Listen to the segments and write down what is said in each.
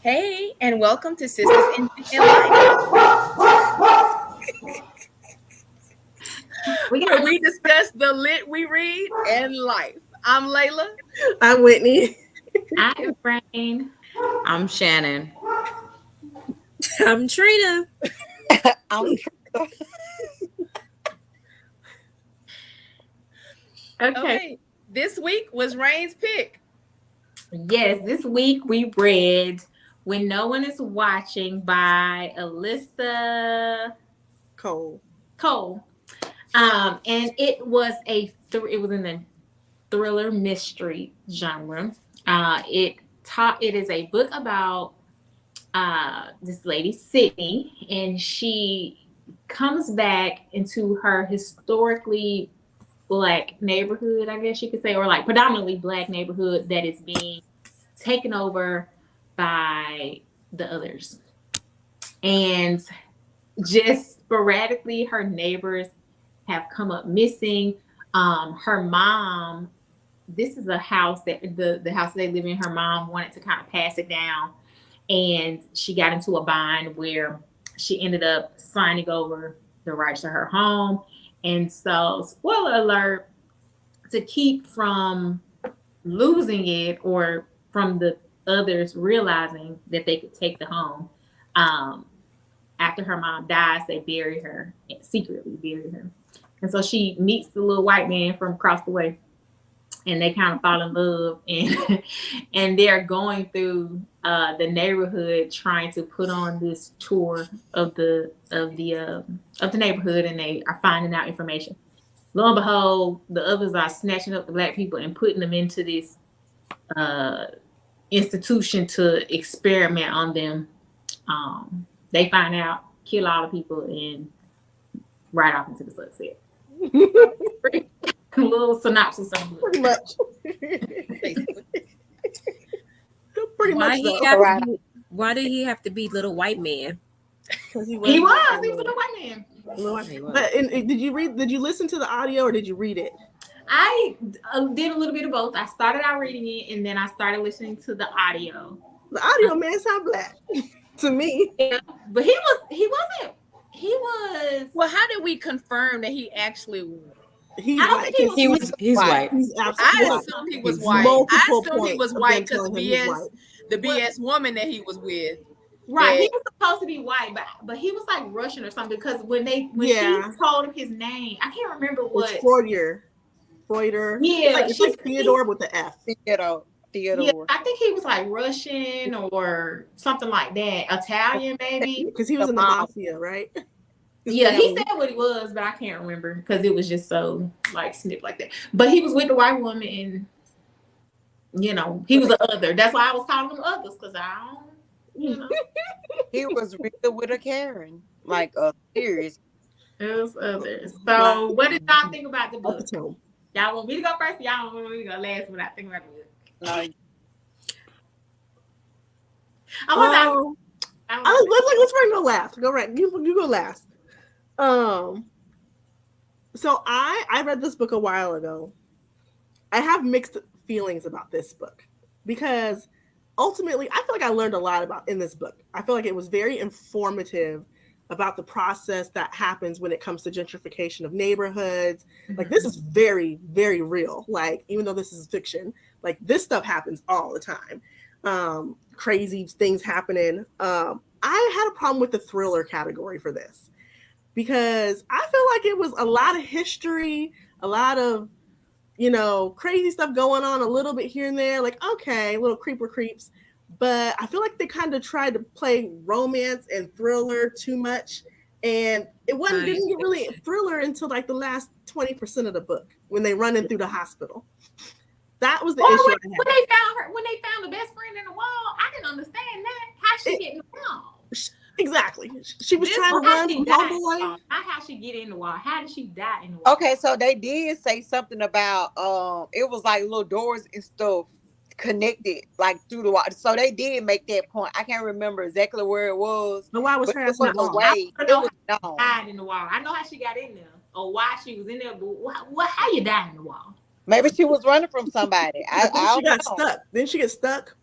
Hey, and welcome to Sisters in Life, where we discuss the lit we read and life. I'm Layla. I'm Whitney. I'm Rayn. I'm Shannon. I'm Trina. I'm Trenda. Okay, this week was Rayn's pick. Yes, this week we read When No One Is Watching by Alyssa Cole. And it was it was in the thriller mystery genre. It is a book about this lady Sydney, and she comes back into her historically Black neighborhood, I guess you could say, or like predominantly Black neighborhood that is being taken over by the others. And just sporadically, her neighbors have come up missing. Her mom, this is a house that the house they live in, her mom wanted to kind of pass it down. And she got into a bind where she ended up signing over the rights to her home. And so, spoiler alert, to keep from losing it or from the others realizing that they could take the home, after her mom dies, they bury her, secretly bury her. And so she meets the little white man from across the way, and they kind of fall in love, and they're going through the neighborhood trying to put on this tour of the neighborhood, and they are finding out information. Lo and behold, the others are snatching up the Black people and putting them into this institution to experiment on them. They find out, kill all the people, and ride off into the sunset. A little synopsis on it. Pretty much. Pretty much. Why did he have to be little white man? He was a little white man. But did you listen to the audio or did you read it? I did a little bit of both. I started out reading it, and then I started listening to the audio. The audio man sound Black to me. Yeah, but he was. Well, how did we confirm that he actually? He's I don't white. think He's white. He's I absolutely white. assumed he was There's white. I multiple assumed he was points of white them because telling him he's white. the BS woman that he was with. Right, he was supposed to be white, but he was like Russian or something, because when she told him his name, I can't remember what. It's Freuder. Yeah, it's like Theodore with the F. Theodore. Yeah, I think he was like Russian or something like that, Italian maybe. Because he was in the mafia, right? Yeah, he said what he was, but I can't remember because it was just so like snipped like that. But he was with the white woman, and he was the other. That's why I was calling them others, because I don't. He was really with a Karen, like a serious. It was others. So, what did y'all think about the book? Y'all want me to go first? Y'all want me to go last when I think about the book? Let's bring go last. Go right. You go last. So I read this book a while ago. I have mixed feelings about this book because ultimately I feel like I learned a lot in this book. I feel like it was very informative about the process that happens when it comes to gentrification of neighborhoods. Mm-hmm. Like, this is very, very real. Like, even though this is fiction, like, this stuff happens all the time. Crazy things happening. I had a problem with the thriller category for this because I feel like it was a lot of history, a lot of, crazy stuff going on a little bit here and there. Like, okay, little creeps. But I feel like they kind of tried to play romance and thriller too much. And it didn't get really thriller until like the last 20% of the book when they run in through the hospital. That was the issue. When they found the best friend in the wall, I didn't understand that. How'd she get in the wall? Exactly. She was trying to run from homeboy. Not how she get in the wall. How did she die in the wall? Okay, so they did say something about it was like little doors and stuff connected like through the wall. So they did make that point. I can't remember exactly where it was. But why was her ass away? I know how she died in the wall. I know how she got in there or why she was in there, but how you die in the wall? Maybe she was running from somebody. I she got stuck. Didn't she get stuck?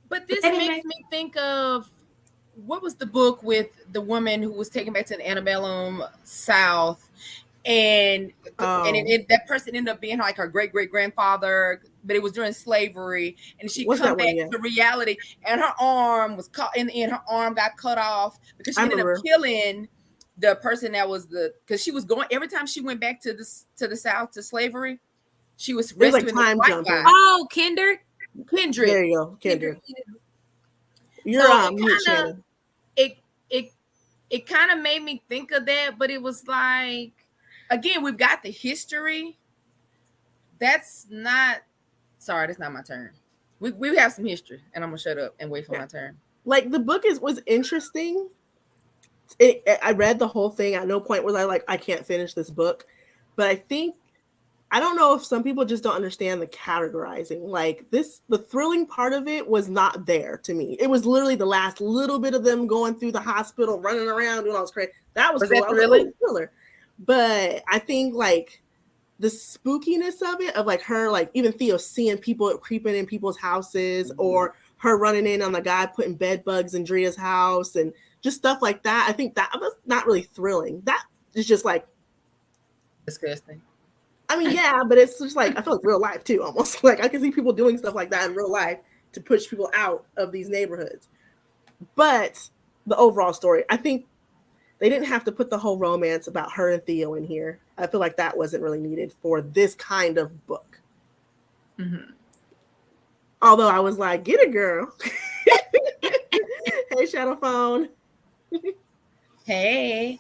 But this makes me think of what was the book with the woman who was taken back to the antebellum South, and that person ended up being like her great grandfather, but it was during slavery, and she come back to reality, and her arm was caught, and her arm got cut off because she ended up killing the person that was because she was going every time she went back to the South to slavery, she was rescuing like time jumping. Oh, Kendrick. There you go, Kendrick. You're so it kind of made me think of that, but it was like, again, we've got the history. That's not my turn. We have some history, and I'm gonna shut up and wait for my turn. Like, the book was interesting. I read the whole thing. At no point was I like, I can't finish this book. But I don't know if some people just don't understand the categorizing. Like, the thrilling part of it was not there to me. It was literally the last little bit of them going through the hospital, running around, doing all this crazy. That was cool. That really thriller. But I think, like, the spookiness of it, of like her, like even Theo seeing people creeping in people's houses, or her running in on the guy putting bed bugs in Dria's house, and just stuff like that. I think that was not really thrilling. That is just like disgusting. I mean, yeah, but it's just like, I feel like real life too, almost. Like, I can see people doing stuff like that in real life to push people out of these neighborhoods. But the overall story, I think they didn't have to put the whole romance about her and Theo in here. I feel like that wasn't really needed for this kind of book. Mm-hmm. Although I was like, get it, girl. Hey, Shadow Phone. Hey.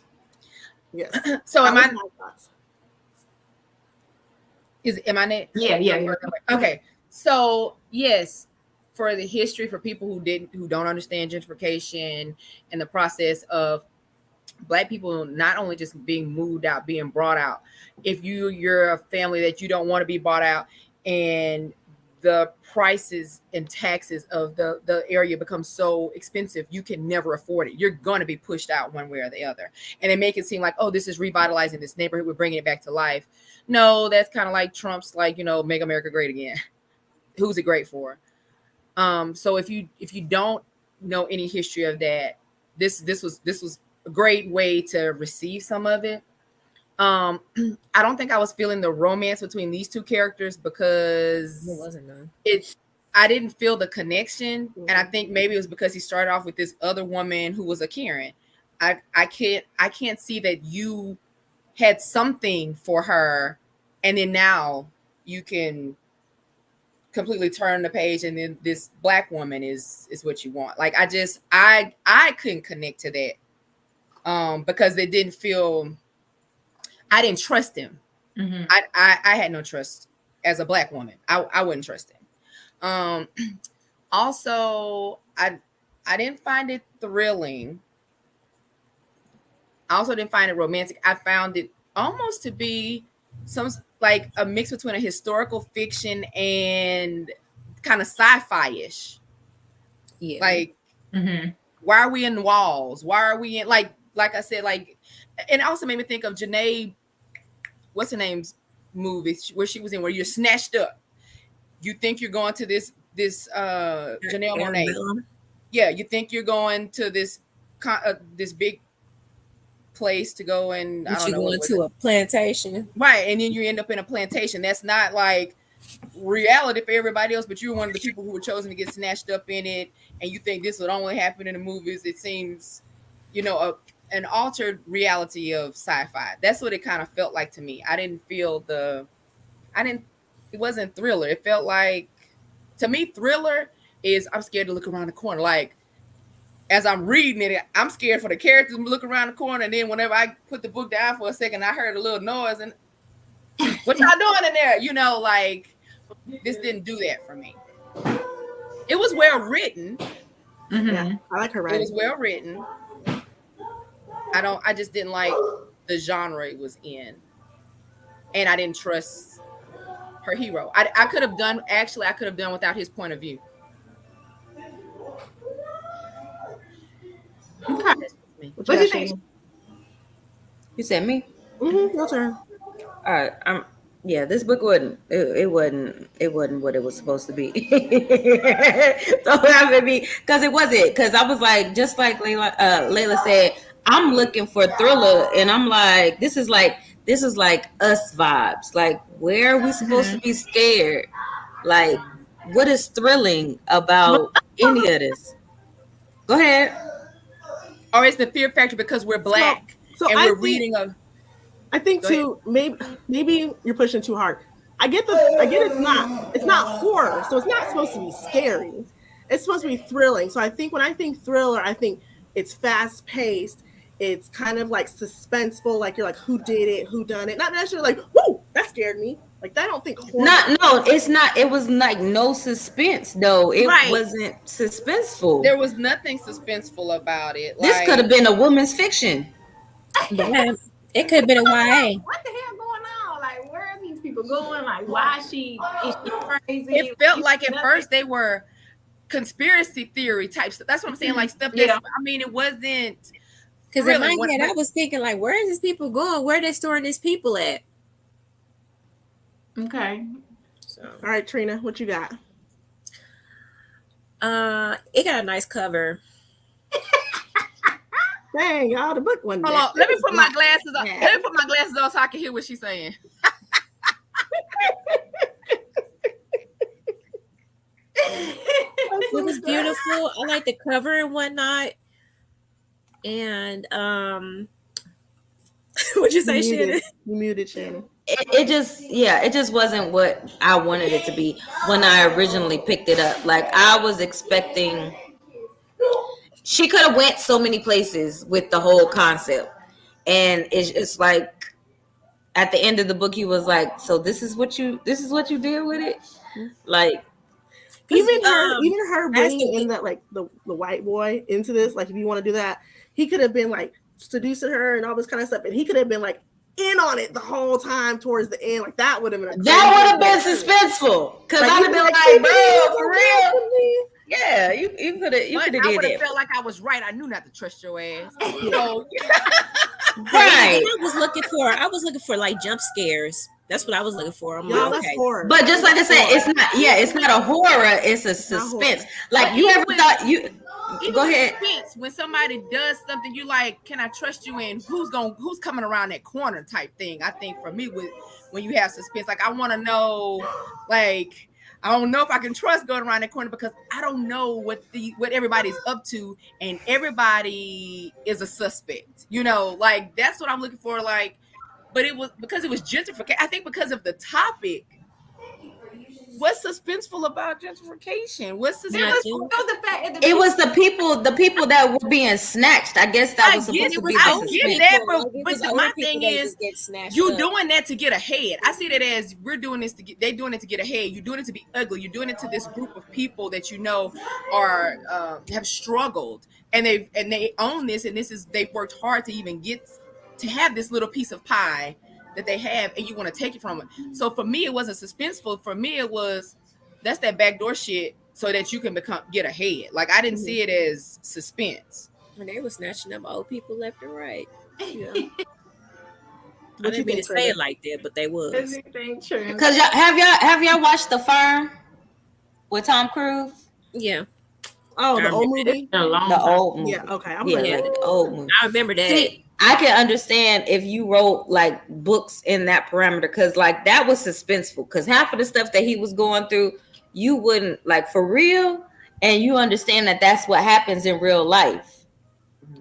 Yes. So am I next? Yeah. Okay. So yes, for the history, for people who don't understand gentrification and the process of Black people not only just being moved out, being brought out. If you're a family that you don't want to be bought out, and the prices and taxes of the area become so expensive, you can never afford it. You're going to be pushed out one way or the other. And they make it seem like, oh, this is revitalizing this neighborhood. We're bringing it back to life. No, that's kind of like Trump's, like, make America great again. Who's it great for? So if you don't know any history of that, this was a great way to receive some of it. I don't think I was feeling the romance between these two characters because it wasn't none. I didn't feel the connection, and I think maybe it was because he started off with this other woman who was a Karen. I can't see that you had something for her, and then now you can completely turn the page, and then this Black woman is what you want. Like, I couldn't connect to that because it didn't feel. I didn't trust him. Mm-hmm. I had no trust as a Black woman. I wouldn't trust him. Also, I didn't find it thrilling. I also didn't find it romantic. I found it almost to be like a mix between a historical fiction and kind of sci-fi-ish. Yeah. Like, why are we in walls? Why are we in like I said, like, and it also made me think of Janae, what's her name's movie where she was in, where you're snatched up. You think you're going to this Janelle Monáe. Yeah, you think you're going to this big place to go and you going to a plantation, right? And then you end up in a plantation. That's not like reality for everybody else, but you're one of the people who were chosen to get snatched up in it, and you think this would only happen in the movies. It seems, an altered reality of sci-fi. That's what it kind of felt like to me. I didn't feel it wasn't thriller. It felt like, to me, thriller is I'm scared to look around the corner. Like, as I'm reading it, I'm scared for the characters to look around the corner. And then whenever I put the book down for a second, I heard a little noise and what y'all doing in there? Like, this didn't do that for me. It was well written. Mm-hmm. Yeah, I like her writing. It was well written. I just didn't like the genre it was in. And I didn't trust her hero. I could have done without his point of view. Okay. What do you think? You said me? Mm-hmm, your turn. All right. Yeah, this book wasn't. It wasn't. It wasn't what it was supposed to be. So I mean, because it wasn't. Because I was like, just like Layla said, I'm looking for thriller, and I'm like, this is like us vibes. Like, where are we supposed to be scared? Like, what is thrilling But about any of this? Go ahead. Or it's the fear factor because we're black so and we're reading a. I think Go ahead. too, maybe you're pushing too hard. I get it's not horror, so it's not supposed to be scary. It's supposed to be thrilling. So I think when I think thriller, I think it's fast paced. It's kind of like suspenseful, like you're like, who did it, who done it? Not necessarily like, whoa, that scared me. Like I don't think horror. No, it's not. It was like no suspense though. It Right. wasn't suspenseful. There was nothing suspenseful about it. This could have been a woman's fiction. Yeah, it could have been a YA. What the hell going on? Like, where are these people going? Like, why is she crazy? It felt like at first they were conspiracy theory types. That's what I'm saying. Like stuff. Yeah. I mean, it wasn't. Because Really, in my head, I was thinking, like, where is these people going? Where are they storing these people at? Okay. So, All right, Trina, what you got? it got a nice cover. Dang, y'all, the book one. Hold on. Let me put my glasses on. Let me put my glasses on so I can hear what she's saying. It was beautiful. I like the cover and whatnot. And what'd you say, Shannon? You muted Shannon. It just wasn't what I wanted it to be when I originally picked it up. Like I was expecting, she could have went so many places with the whole concept, and it's like at the end of the book he was like, so this is what you did with it, like. Even her bringing in that like the white boy into this, like if you want to do that, he could have been like seducing her and all this kind of stuff, and he could have been like in on it the whole time towards the end. Like that would have been suspenseful because I'd have been like, bro, for real. Yeah, you could have did I would have it. felt like I was right. I knew not to trust your ass. So, right. I was looking for like jump scares. That's what I was looking for. I'm Y'all, like, that's okay. horror. But just like I said, it's not a horror, it's a suspense. Like you ever thought you go ahead. Suspense, when somebody does something, you like, can I trust you? And who's coming around that corner type thing. I think for me, when you have suspense, like I want to know, like I don't know if I can trust going around that corner because I don't know what everybody's up to, and everybody is a suspect. You know, like that's what I'm looking for. Like, but it was because it was gentrification. I think because of the topic. What's suspenseful about gentrification? What's suspenseful? It was the people that were being snatched. I guess that was supposed to be the I suspense. get that, but my thing is, you up. doing that to get ahead. I see that as we're doing this they're doing it to get ahead. You're doing it to be ugly. You're doing it to this group of people that you know are have struggled, and they own this, and they've worked hard to even get to have this little piece of pie that they have, and you want to take it from them. So for me, it wasn't suspenseful. For me, it was that's that backdoor shit so that you can get ahead. Like I didn't see it as suspense. And they were snatching up old people left and right. Yeah. I didn't mean to say it like that, but they was. Because have y'all watched The Firm with Tom Cruise? Yeah. Oh, the old movie? The old movie. Yeah, okay. Like the old movie. I remember that. See, I can understand if you wrote like books in that parameter because like that was suspenseful because half of the stuff that he was going through, you wouldn't like for real. And you understand that that's what happens in real life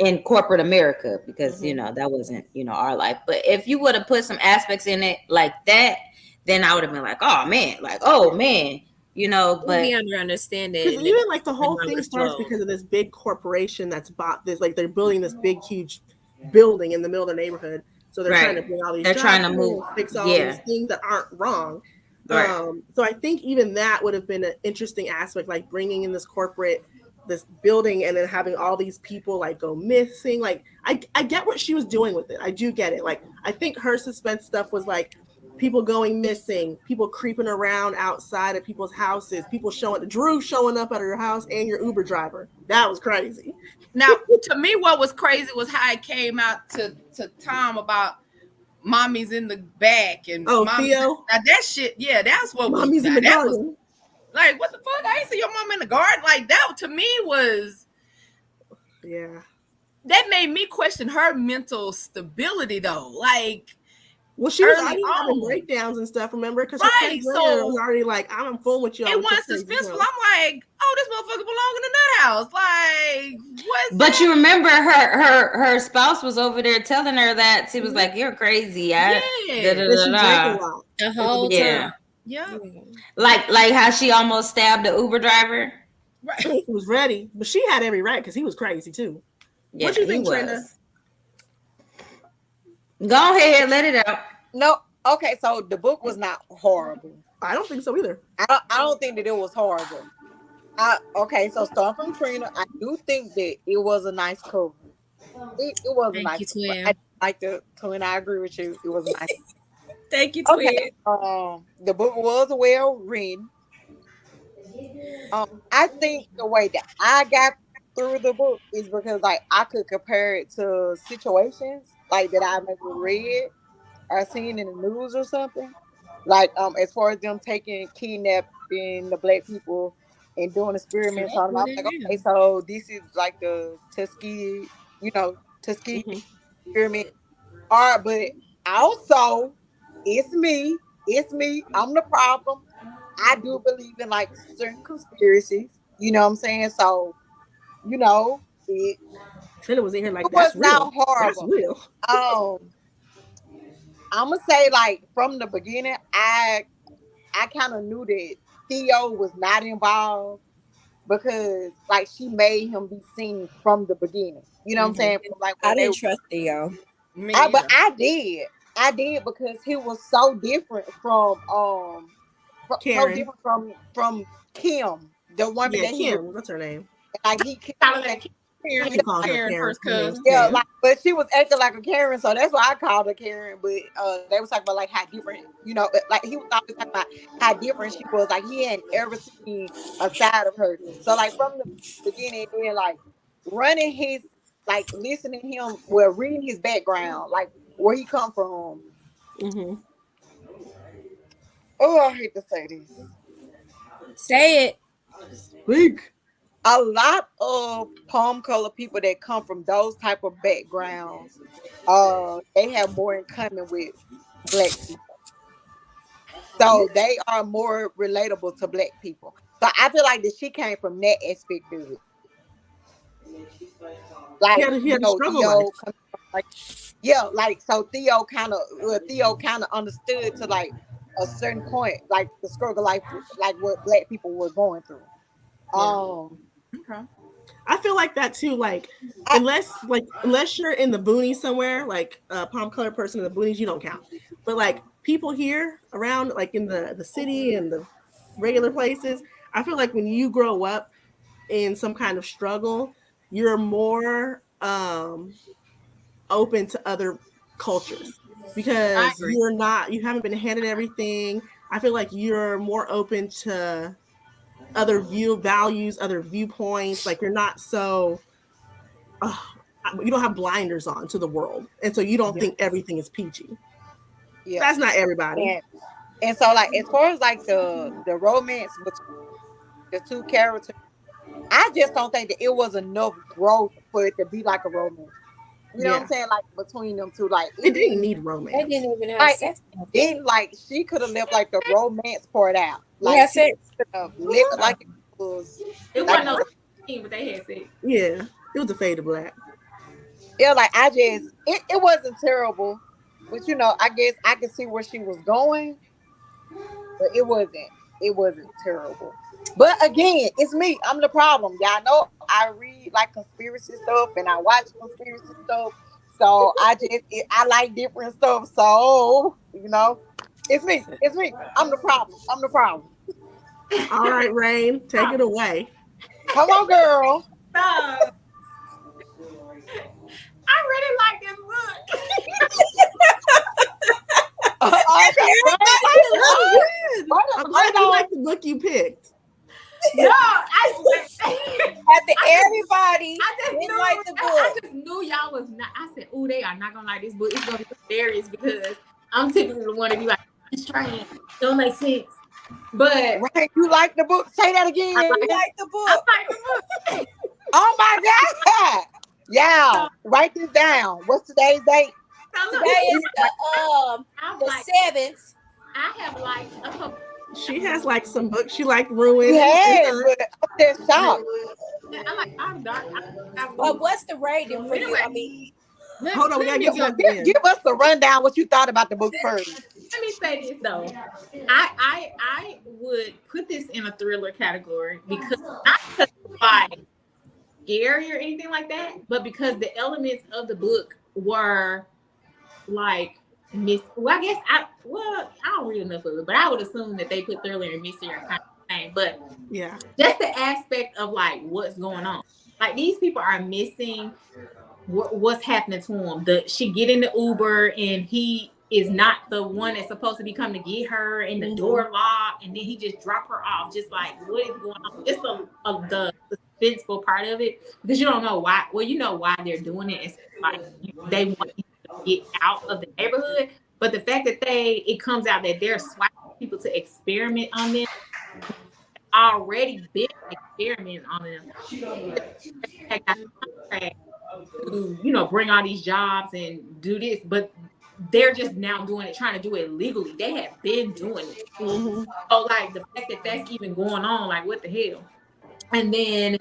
in corporate America because, you know, that wasn't, you know, our life. But if you would have put some aspects in it like that, then I would have been like, oh man, you know, but we understand it. Because even like the whole thing starts because of this big corporation that's bought this, like they're building this big, huge building in the middle of the neighborhood. So they're trying to bring all these they're trying to move, fix all these things that aren't wrong. Right. So I think even that would have been an interesting aspect, like bringing in this building and then having all these people like go missing. Like I get what she was doing with it. I do get it. Like I think her suspense stuff was like people going missing, people creeping around outside of people's houses, Drew showing up at her house and your Uber driver. That was crazy. Now, to me, what was crazy was how it came out to Tom about mommy's in the back and Theo. Now that shit, yeah, that's what Mommy's in the garden. Like, what the fuck? I ain't see your mom in the garden. Like, that to me was, yeah, that made me question her mental stability though. Like, well, she was already having breakdowns and stuff, remember? Because right, so was already like, I'm full with y'all. It was suspenseful. I'm like, oh, this motherfucker belong in the nut house. Like, what? But you remember her spouse was over there telling her that she was like, "You're crazy." Yeah. The whole time. Yeah. Like how she almost stabbed the Uber driver. Right. He was ready, but she had every right because he was crazy too. Yeah, what do you think, Trenda? Go ahead, let it out. No, okay, so the book was not horrible. I don't think so either. I don't think that it was horrible. Okay, so starting from Trina, I do think that it was a nice cover. It was a nice cover. I like the twin. I agree with you. It was a nice. Thank you, twin. Okay, the book was well written. I think the way that I got through the book is because like I could compare it to situations like that I maybe read or seen in the news or something. Like as far as them kidnapping the black people and doing experiments on them, I'm like, okay, so this is like the Tuskegee, Tuskegee experiment. All right, but also it's me, I'm the problem. I do believe in like certain conspiracies, you know what I'm saying? So, Trina was in here like, it that's was not real. horrible. That's real. I'm gonna say like from the beginning, I kind of knew that Theo was not involved because like she made him be seen from the beginning. You know what I'm saying? Like I didn't trust Theo. But I did because he was so different from Karen. so different from Kim, the woman that Kim. What's her name? Like he Karen first cousin. Yeah, like, but she was acting like a Karen, so that's why I called her Karen. But they was talking about like how different, like he was always talking about how different she was. Like he hadn't ever seen a side of her. So like from the beginning, then like running his, like listening to him, well, reading his background, like where he come from. Oh, I hate to say this. Say it. Speak. A lot of palm color people that come from those type of backgrounds, they have more in common with black people. So they are more relatable to black people. So I feel like that she came from that aspect of it. Like, he had a struggle life. So Theo kind of understood to like a certain point, like the struggle life, like what black people were going through. Okay. I feel like that too. Like, unless you're in the boonies somewhere, like a palm color person in the boonies, you don't count. But like people here around, like in the city and the regular places, I feel like when you grow up in some kind of struggle, you're more open to other cultures because you haven't been handed everything. I feel like you're more open to other values, other viewpoints. Like you're not so you don't have blinders on to the world, and so you don't think everything is peachy. Yeah, that's not everybody. And so like as far as like the romance between the two characters, I just don't think that it was enough growth for it to be like a romance. You know what I'm saying? Like between them two, like it didn't need romance. They didn't even have sex. Then like she could have left like the romance part out. Like yeah, sex. Like it was. It wasn't no scene, but they had sex. Yeah, it was a fade to black. Yeah, like it wasn't terrible, but I guess I could see where she was going, but it wasn't terrible. But again, it's me. I'm the problem. Y'all know I read like conspiracy stuff and I watch conspiracy stuff. So I like different stuff. So, it's me. I'm the problem. All right, Rayn, take it away. Come on, girl. Stop. I really like this book. I'm glad you like the book you picked. No, everybody I just didn't like the book. I just knew y'all I was not. I said, "Ooh, they are not gonna like this book. It's gonna be hilarious because I'm typically the one to be like, it's strange, don't make sense." But Right, you like the book? Say that I again. I like the I book. like the book. Oh my God. Yeah. Write this down. What's today's date? So look, Today is I'm the like, 7th. I have liked a couple. She has like some books. She liked Ruin. Yes, but I'm just shocked. I like. I'm dark. But what's the rating for you? I mean, Hold on, we gotta get to that Give, again. give us the rundown what you thought about the book first. Let me say this though. I would put this in a thriller category because not because it's like scary or anything like that, but because the elements of the book were like well, I guess I don't read enough of it, but I would assume that they put thriller and mystery are kind of the same. But Yeah. just the aspect of like what's going on. Like these people are missing what's happening to them. She get in the Uber and he is not the one that's supposed to be coming to get her, and the door locked, and then he just drop her off. Just like what is going on? Just the suspenseful part of it, because you don't know why. Well, you know why they're doing it. It's like they want you to get out of the neighborhood, but the fact that it comes out that they're swiping people to experiment on them, already been experimenting on them. To bring all these jobs and do this, but they're just now doing it, trying to do it legally. They have been doing it. So like the fact that that's even going on, like what the hell? And then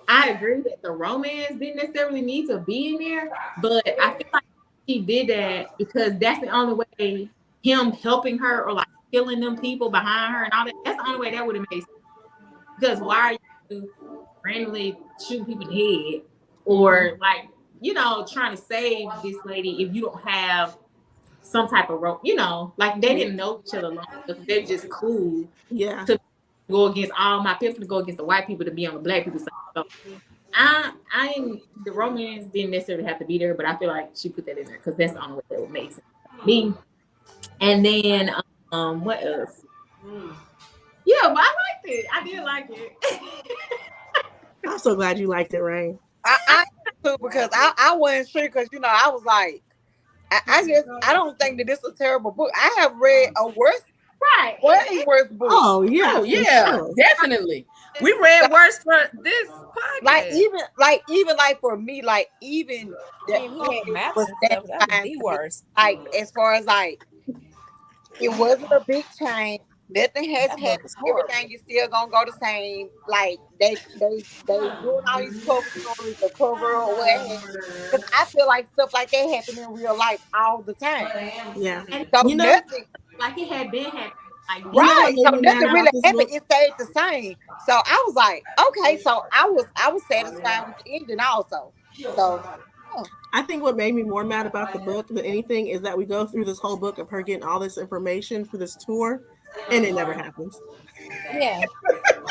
I agree that the romance didn't necessarily need to be in there, but I feel like she did that because that's the only way, him helping her or like killing them people behind her and all that, that's the only way that would have made sense. Because why are you randomly shooting people in the head or like, trying to save this lady if you don't have some type of rope, like they didn't know each other long enough. They're just cool. Yeah. To go against all my people, to go against the white people, to be on the black people's side. So the romance didn't necessarily have to be there, but I feel like she put that in there because that's the only way that would make sense to me. And then what else? Yeah, but I liked it. I did like it. I'm so glad you liked it, Rayn. I too, because I wasn't sure because I was like, I don't think that this is a terrible book. I have read a worse, way worse book. Oh yeah, Oh yeah, sure. definitely. We read worse for this podcast. Like for me, like even we had maps was and that stuff. That was kind the of- worst. like as far as like it wasn't a big change. Nothing has That book happened. was horrible. Everything is still gonna go the same. Like they doing all these cover stories, the cover or whatever. Because I feel like stuff like that happen in real life all the time. Yeah. And So You know- nothing, like it had been happening. Like You know what right? made So me mad nothing about really this happened. book? It stayed the same. So I was like, okay. So I was satisfied with the ending also. So I think what made me more mad about the book than anything is that we go through this whole book of her getting all this information for this tour, and it never happens. Yeah.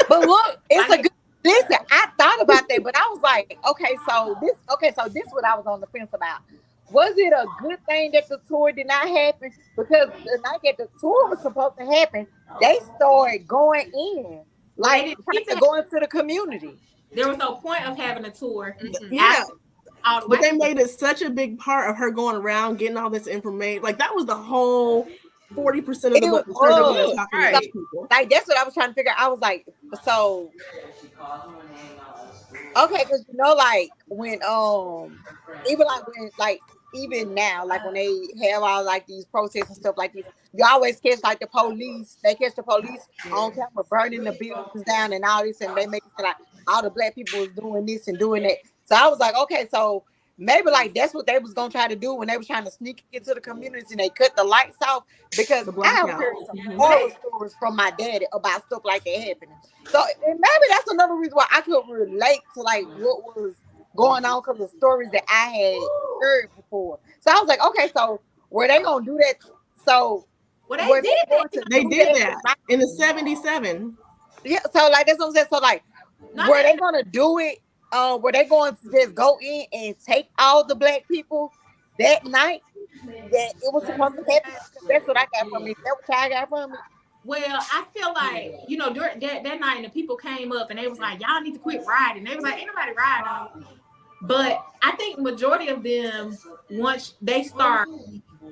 but look, it's a good. Listen, I thought about that, but I was like, okay, so this what I was on the fence about. Was it a good thing that the tour did not happen? Because the night that the tour was supposed to happen, they started going in, like trying to go into the community. there was no point of having a tour. Yeah. All the But they white made it such a big part of her going around getting all this information. Like that was the whole 40% of the It book. was, Talking to right. these people. Like that's what I was trying to figure out. I was like, so okay, because like when even now, like when they have all like these protests and stuff like this, you always catch like the police. They catch the police on camera burning the buildings down and all this, and they make it sound like all the black people was doing this and doing that. So I was like, okay, so maybe like that's what they was gonna try to do when they were trying to sneak into the community and they cut the lights off, because I have heard some horror stories from my daddy about stuff like that happening. So and maybe that's another reason why I couldn't relate to like what was going on, because of stories that I had heard before. So I was like, okay, so were they gonna do that? So Well, They did that in the 77. Yeah, so like that's what I'm saying. So like, were they gonna do it? Were they going to just go in and take all the black people that night that it was supposed to happen? That's what I got from it. That's what I got from it. Well, I feel like, during that night, and the people came up and they was like, y'all need to quit riding. They was like, ain't nobody riding. But I think majority of them, once they start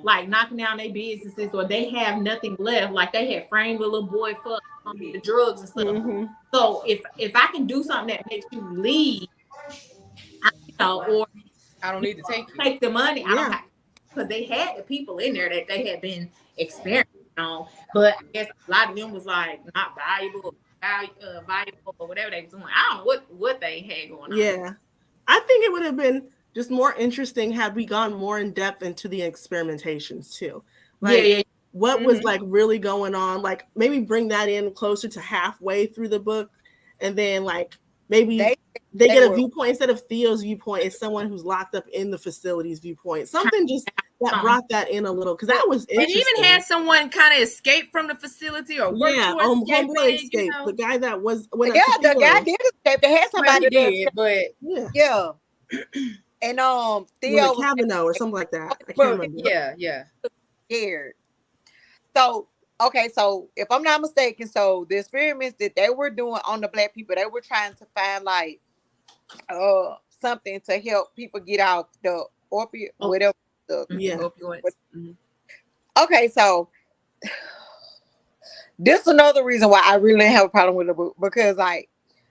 like knocking down their businesses or they have nothing left, like they had framed a little boy for the drugs and stuff. Mm-hmm. So if I can do something that makes you leave, or I don't need to take you. take the money, I don't Yeah. have, because they had the people in there that they had been experimenting on. But I guess a lot of them was like not valuable, valuable or whatever they was doing. I don't know what they had going on. Yeah. I think it would have been just more interesting had we gone more in depth into the experimentations too. Like Yeah. what was like really going on, like maybe bring that in closer to halfway through the book, and then like maybe they get a viewpoint instead of Theo's viewpoint. It's someone who's locked up in the facility's viewpoint. Something just that brought that in a little, because that was interesting. And even had someone kind of escape from the facility or work towards homeboy escape. The guy that was the guy did escape. They had somebody did, but yeah. And Theo was Cavanaugh or something like that. I can't remember. Yeah. Scared. So okay, so if I'm not mistaken, so the experiments that they were doing on the black people, they were trying to find like something to help people get out the opiate, whatever. Opioids. Okay, so this is another reason why I really have a problem with the book, because like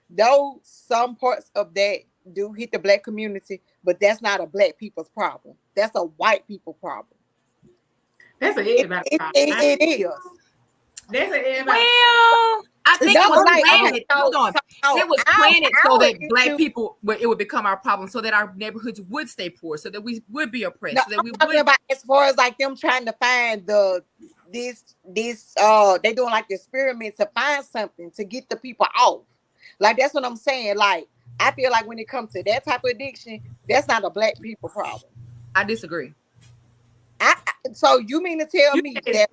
though some parts of that do hit the black community, but that's not a black people's problem. That's a white people problem. That's an everybody problem. It is. That's an everybody. Well, I think it was planted. Hold on. It was planted so that black people, it would become our problem, so that our neighborhoods would stay poor, so that we would be oppressed. No, so that we I'm talking about as far as like them trying to find this they doing like the experiment to find something to get the people off. Like that's what I'm saying. Like I feel like when it comes to that type of addiction, that's not a black people problem. I disagree. So you mean to tell me that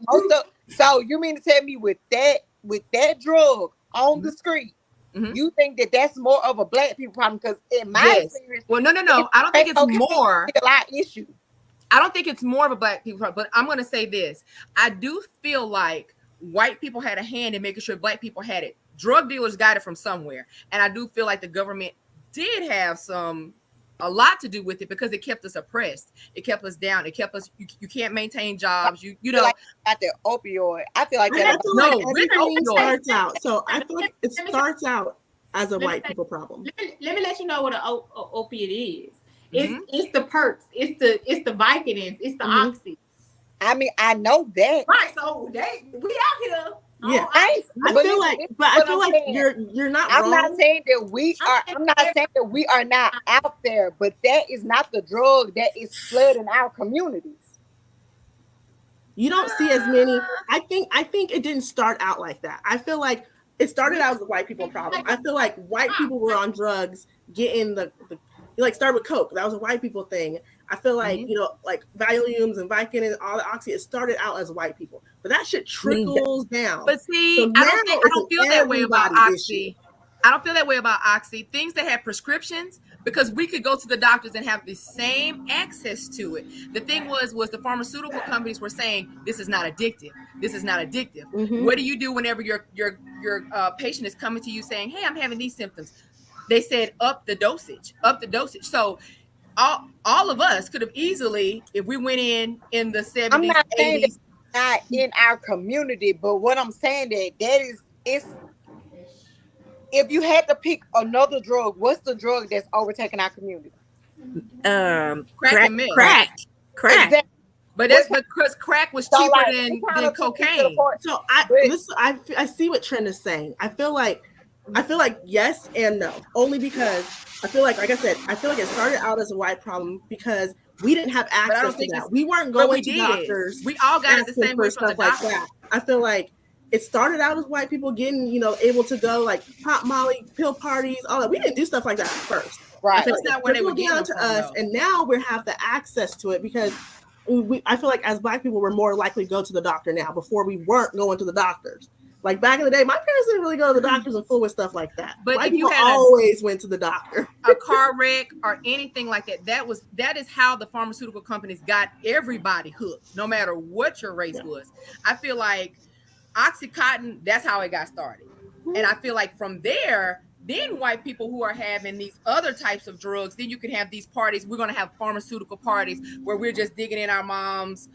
so you mean to tell me with that drug on the street, you think that that's more of a black people problem? Because in my experience, well, no, I don't think it's more. A lot issue. I don't think it's more of a black people problem, but I'm going to say this: I do feel like white people had a hand in making sure black people had it. Drug dealers got it from somewhere, and I do feel like the government did have a lot to do with it, because it kept us oppressed. It kept us down. It kept us. You can't maintain jobs. You know. Like at the opioid, I feel like that. Everything starts out. So I feel like it starts out as a white people problem. Let me let you know what an opiate is. It's the perks. It's the Vicodins. It's the oxy. I mean, I know that. Right. So we out here. Yeah, I feel like you're not I'm wrong. not saying that we are. I'm not saying that we are not out there, but that is not the drug that is flooding our communities. You don't see as many. I think it didn't start out like that. I feel like it started out as a white people problem. I feel like white people were on drugs, getting the like start with coke. That was a white people thing. I feel like like Valiums and Vicodin and all the oxy. It started out as white people, but that shit trickles down. But see, so I don't feel that way about oxy. I don't feel that way about oxy. Things that have prescriptions, because we could go to the doctors and have the same access to it. The thing was the pharmaceutical companies were saying this is not addictive. This is not addictive. What do you do whenever your patient is coming to you saying, "Hey, I'm having these symptoms"? They said up the dosage. So all of us could have easily, if we went in the 70s, I'm not 80s, saying that not in our community, but what I'm saying that is if you had to pick another drug, what's the drug that's overtaking our community? Crack. Exactly. But that's because crack was cheaper than cocaine. So I see what Trenda is saying. I feel like yes and no, only because I feel like I said, I feel like it started out as a white problem because we didn't have access to that. We weren't going to doctors. We all got it the same way from the doctor. Like that. I feel like it started out as white people getting, able to go like pop Molly, pill parties, all that. We didn't do stuff like that at first. Right. That's not where they were getting to us, and now we have the access to it because I feel like as black people, we're more likely to go to the doctor now. Before we weren't going to the doctors. Like back in the day, my parents didn't really go to the doctors and fool with stuff like that. But white if you people always went to the doctor. A car wreck or anything like that, that is how the pharmaceutical companies got everybody hooked, no matter what your race was. I feel like Oxycontin, that's how it got started. And I feel like from there, Then white people who are having these other types of drugs, then you can have these parties. We're going to have pharmaceutical parties where we're just digging in our mom's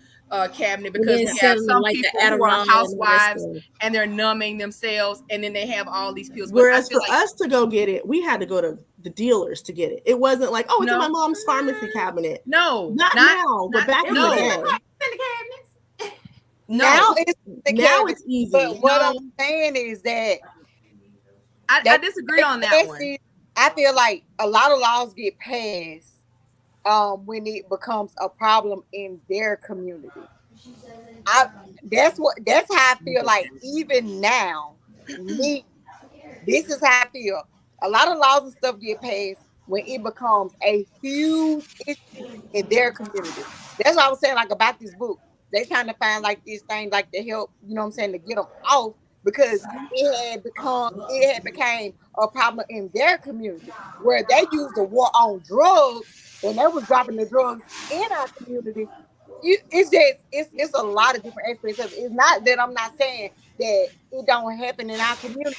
cabinet And because then we have selling some like the people who are Adderall and all that housewives stuff. and they're numbing themselves, and then they have all these pills. But I Whereas feel for like us to go get it, we had to go to the dealers to get it. It wasn't like, oh, it's in No. my mom's pharmacy cabinet. No, Not now, but back in the no. day. In the cabinets. Now it's the Now cabinet, it's easy. but what No. I'm saying is that I disagree on that one. I feel like a lot of laws get passed when it becomes a problem in their community. That's how I feel like even now. This is how I feel. A lot of laws and stuff get passed when it becomes a huge issue in their community. That's what I was saying, like about this book. They trying to find like this thing, like to help, you know what I'm saying, to get them off because it had became a problem in their community where they used the war on drugs and they was dropping the drugs in our community. It's a lot of different aspects of it. It's not that I'm not saying that it don't happen in our community.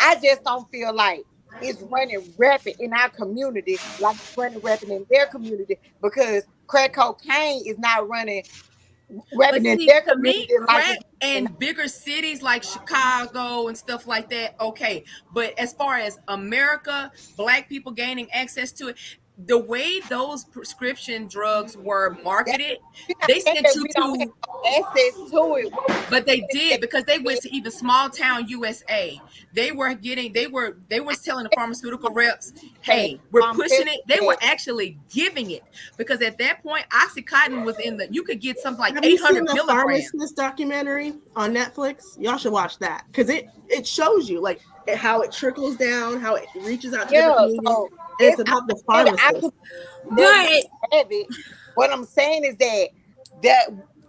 I just don't feel like it's running rapid in our community like it's running rapid in their community because crack cocaine is not running But rapid in see, their to me, community like crack it's in bigger cities like Chicago and stuff like that, okay. But as far as America, black people gaining access to it, the way those prescription drugs were marketed, they saying sent that you we don't have to, access to it. but they did because they went to even small town USA. They were telling the pharmaceutical reps, hey, we're pushing it. They were actually giving it because at that point, Oxycontin was you could get something like Have you 800 seen the milligrams. pharmacist documentary on Netflix? Y'all should watch that because it shows you like how it trickles down, how it reaches out to different communities. So and it's about the pharmacist. But what I'm saying is that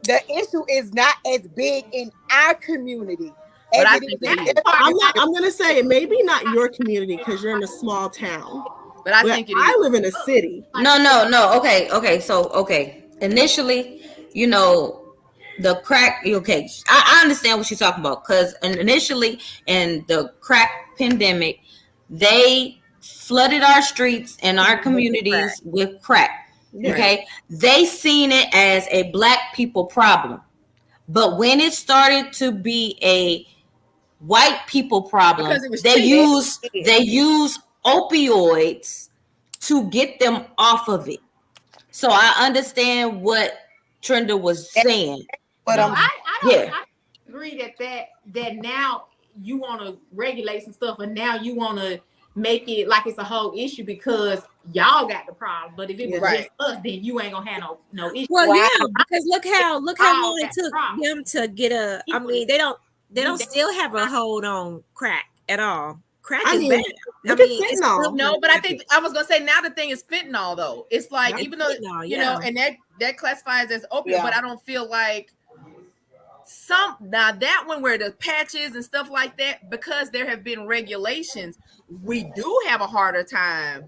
the issue is not as big in our community. But I think it is. I'm gonna say maybe not your community because you're in a small town. But I think it is. I live in a city. No. Okay. So initially, the crack. Okay, I understand what you're talking about because initially in the crack pandemic, they flooded our streets and our communities with crack. Okay, they seen it as a black people problem, but when it started to be a white people problem, they use opioids to get them off of it. So I understand what Trenda was saying. But I don't agree that now you want to regulate some stuff and now you want to make it like it's a whole issue because y'all got the problem. But if it was just us, then you ain't gonna have no issue. Well, yeah, because look how long it took them to get a. I mean, they don't still have a hold on crack at all. Crack is bad. No, but I think I was gonna say now the thing is fentanyl though. It's like even though you know, and that classifies as opiate, but I don't feel like now that one where the patches and stuff like that, because there have been regulations, we do have a harder time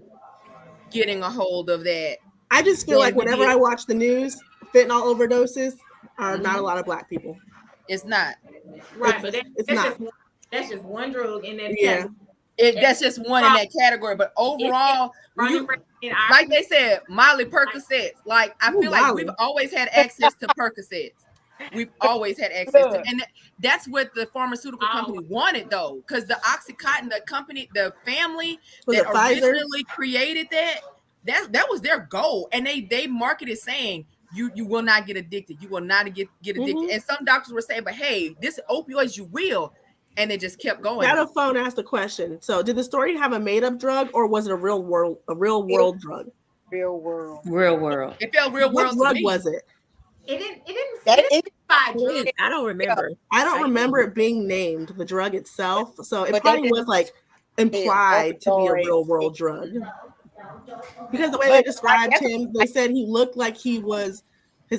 getting a hold of that. I just feel like whenever I watch the news, fentanyl overdoses are not a lot of black people. It's not. Right, but that's just one drug in that category. That's just one in that category. But overall, like they said, Molly Percocets. Like I feel like we've always had access to Percocets. We've always had access to, and that's what the pharmaceutical company wanted, though, because the OxyContin, the family that originally created that was their goal, and they marketed saying you will not get addicted, you will not get addicted, and some doctors were saying, but hey, this opioids you will, and they just kept going. Got a phone asked a question. So, did the story have a made up drug, or was it a real world drug? Real world. It felt real world. What drug was it? It didn't. I don't remember. I don't remember it being named, the drug itself. So it probably was like implied to be a real world drug. Because the way they described him, they said he looked like his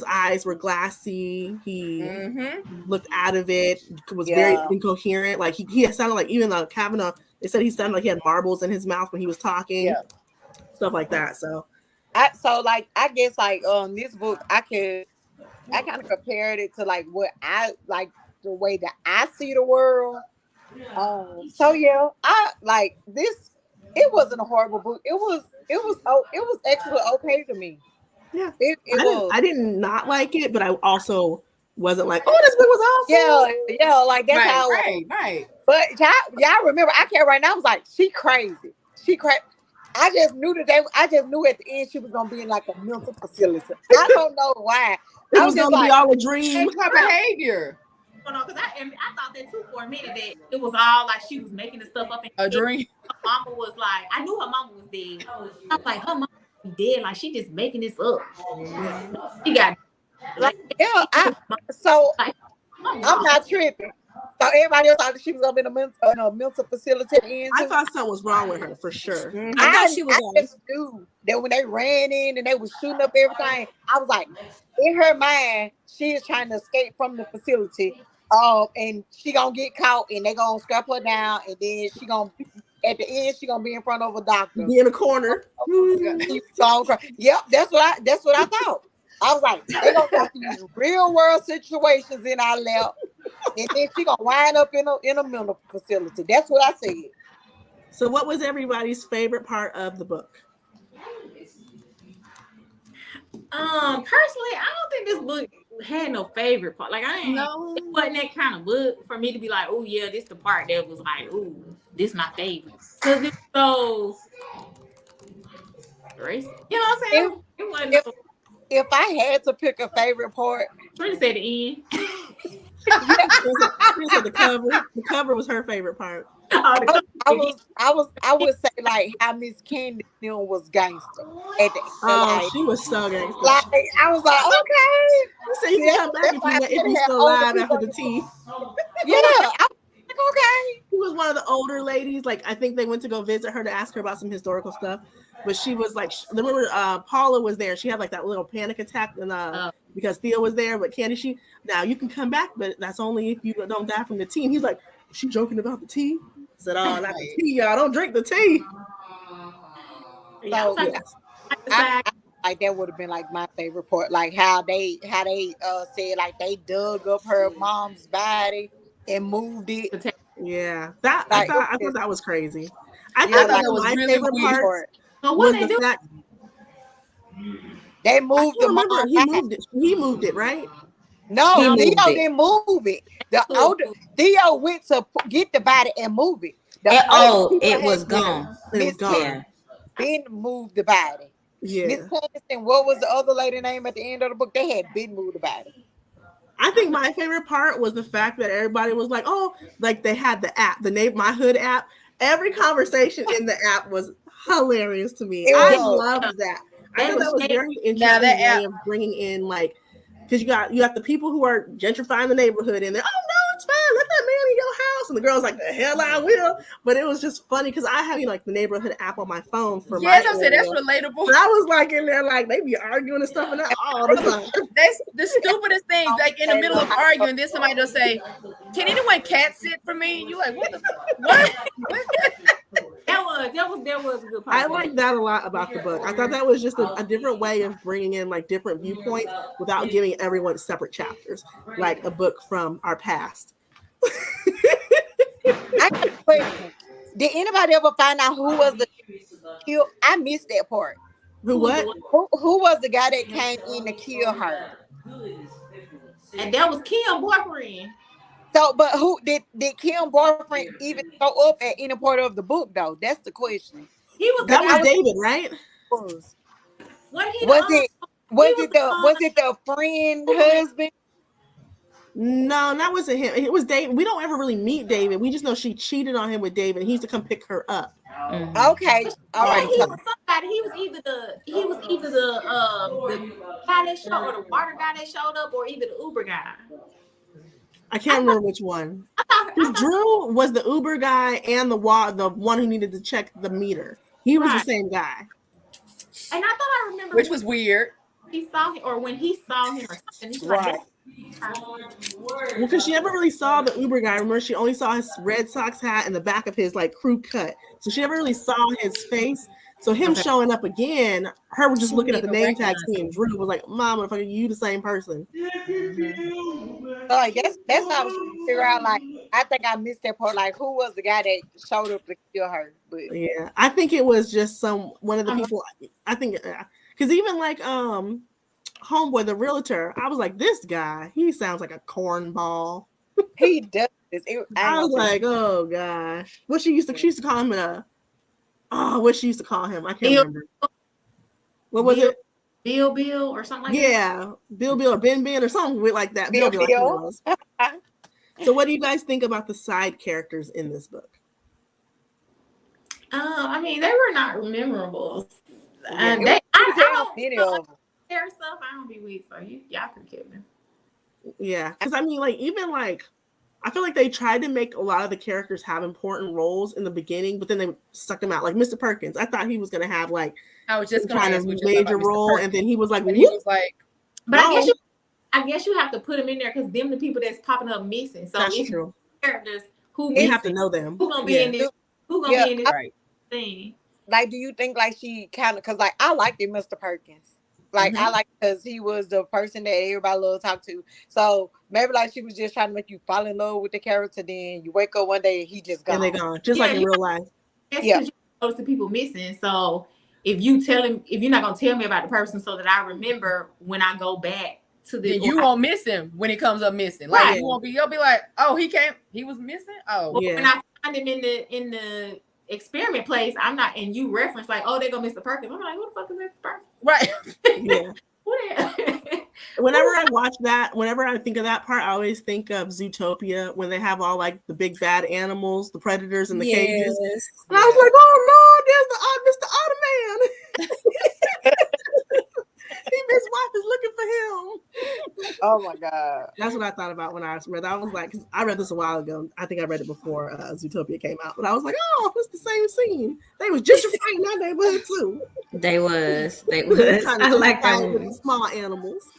eyes were glassy. He looked out of it, was very incoherent. Like he sounded like, even Kavanaugh, they said he sounded like he had marbles in his mouth when he was talking. Stuff like that. So I guess this book I kind of compared it to like what I like the way that I see the world. So yeah, I like this it wasn't a horrible book. It was actually okay to me. Yeah, It was. I did not like it, but I also wasn't like, oh, this book was awesome. Yeah, like that's Right, how. right. But y'all remember? I can't right now. I was like, she crazy. She crazy. I just knew I just knew at the end she was gonna be in like a mental facility. I don't know why. It I was was just gonna be like, all a dream. Change her behavior. Because I thought that too for a minute that it was all like she was making the stuff up. A dream. Her mama was like, I knew her mama was dead. I was like, her mama was dead. Like she just making this up. She got like, yeah. So I'm not tripping. So everybody else thought she was gonna be in a mental facility at the end. I thought something was wrong with her for sure. I thought she was I just knew that when they ran in and they was shooting up everything, I was like, in her mind, she is trying to escape from the facility. And she gonna get caught and they gonna strap her down and then she gonna at the end she gonna be in front of a doctor. Be in a corner. Yep, that's what I thought. I was like, they gonna put these real world situations in our lap, and then she gonna wind up in a mental facility. That's what I said. So, what was everybody's favorite part of the book? Personally, I don't think this book had no favorite part. Like it wasn't that kind of book for me to be like, oh yeah, this the part that was like, oh, this my favorite. Because it's so racist. You know what I'm saying? It wasn't. If I had to pick a favorite part, Trina said the end. The cover. The cover was her favorite part. I would say like how Miss Candy was gangster. She was so gangster. Like I was like, okay. You say you can come back if you still alive after the tea. Yeah, I was like, okay. She was one of the older ladies. Like I think they went to go visit her to ask her about some historical stuff. But she was like, remember Paula was there. She had like that little panic attack and because Theo was there. But Candy, now you can come back, but that's only if you don't die from the tea. And he's like, is she joking about the tea? I said, oh, not the tea, y'all. Don't drink the tea. So, like that would have been like my favorite part. Like how they said like they dug up her mom's body and moved it. Yeah, that I thought that was crazy. I Yeah, thought like, that was my really favorite part. What they do? Fact they moved the remember he moved it. He moved it, right? No, Theo didn't move it. The older Theo went to get the body and move it. It was gone. It was gone. Then moved the body. Yeah. Miss Candy, what was the other lady name at the end of the book? They had been moved the body. I think my favorite part was the fact that everybody was like, oh, like they had the app, the My Hood app. Every conversation in the app was hilarious to me. I loved that. I thought that was very interesting way of bringing in like, because you got the people who are gentrifying the neighborhood and they're, oh no, it's fine, let that man in your house, and the girl's like, the hell I will. But it was just funny because I have like the neighborhood app on my phone for I said that's relatable. But I was like in there like they be arguing and stuff and that all the time. That's the stupidest things. Like in the middle of arguing, then somebody will say, "Can anyone cat sit for me?" You like what? That was a good part. I like that a lot about the book. I thought that was just a different way of bringing in like different viewpoints without giving everyone separate chapters, like a book from our past. I got a question. Did anybody ever find out who was the kill? I missed that part. Who what? Who was the guy that came in to kill her? And that was Kim's boyfriend. So, but who did Kim's boyfriend even show up at any part of the book though? That's the question. That was David, right? Was it the friend husband? No, that wasn't him. It was David. We don't ever really meet David. We just know she cheated on him with David. He used to come pick her up. Okay, all right. He was somebody. He was either the guy that showed, or the water guy that showed up, or either the Uber guy. I can't remember which one. Drew was the Uber guy and the one who needed to check the meter. He was the same guy. And I thought I remember, which was weird. He saw him, or when he saw him, or something. He's right. Well, because she never really saw the Uber guy. Remember, she only saw his Red Sox hat and the back of his like crew cut. So she never really saw his face. So him Okay. showing up again, her was just She looking at didn't the even name tag, recognize seeing him. Drew was like, "Mom, motherfucker, you the same person." So like that's how I was trying to figure out. Like I think I missed that part. Like who was the guy that showed up to kill her? But Yeah, I think it was just one of the Uh-huh. people. I think because even like homeboy the realtor, I was like, this guy, he sounds like a cornball. he does. I ain't I was gonna say like, oh gosh, what she used to call him what she used to call him, I can't Bill, remember. What was Bill, it? Bill, or something like that. Yeah, Bill or Ben or something like that. Bill, I think it Bill. was. So, what do you guys think about the side characters in this book? I mean, they were not memorable. Yeah, And it was I damn don't many feel of like them. their stuff. I don't be weak, so y'all can kill them. Yeah, because I mean, like even like I feel like they tried to make a lot of the characters have important roles in the beginning, but then they suck them out. Like Mr. Perkins, I thought he was gonna have like I was just some going kind to of ask what you thought major about Mr. role, and Perkins. then he was like, And he whoop, was like, But no. I guess you have to put them in there because them the people that's popping up missing. So That's if true. characters who You have missing, to know them. who gonna be Yeah. in this? Who gonna Yeah, be in this right. thing? like, do you think like she kind of because like I liked it, Mr. Perkins. Like I like because he was the person that everybody loved to talk to. So maybe like she was just trying to make you fall in love with the character. Then you wake up one day and he just And they gone. gone, just like in real life. That's Yeah. because you notice the people missing. So if you're not gonna tell me about the person so that I remember when I go back to the Then you won't miss him when he comes up missing. Like Right. you won't be. You'll be like, oh, he was missing. Oh, But Yeah. when I find him in the experiment place, I'm not, and you reference like, oh, they go Mr. Perkins. I'm like, who the fuck is Mr. Perkins? right. Yeah. Whenever I watch that, whenever I think of that part, I always think of Zootopia when they have all like the big bad animals, the predators in the cages. Yes. And I was like, oh Lord, there's the Mr. Ottoman. His wife is looking for him. Oh my god. That's what I thought about when I read that. I was like, 'cause I read this a while ago. I think I read it before Zootopia came out. But I was like, oh, it's the same scene. They was gentrifying that neighborhood too. They was. Trying to I like that gentrify with movie. the small animals.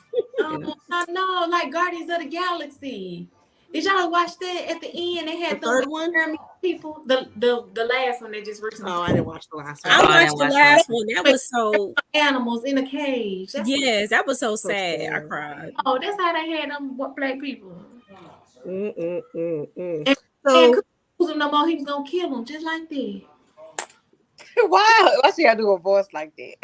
Oh, I know, like Guardians of the Galaxy. Did y'all watch that at the end? They had The third one? people. The last one they just recently. Oh, I didn't watch the last one. I Oh, I watched didn't the watch last that. one. That was so Animals in a cage. yes, that was so So sad. I sad. cried. Oh, that's how they had them black people. So And couldn't use him no more. He was gonna kill them just like that. Why she gotta do a voice like that?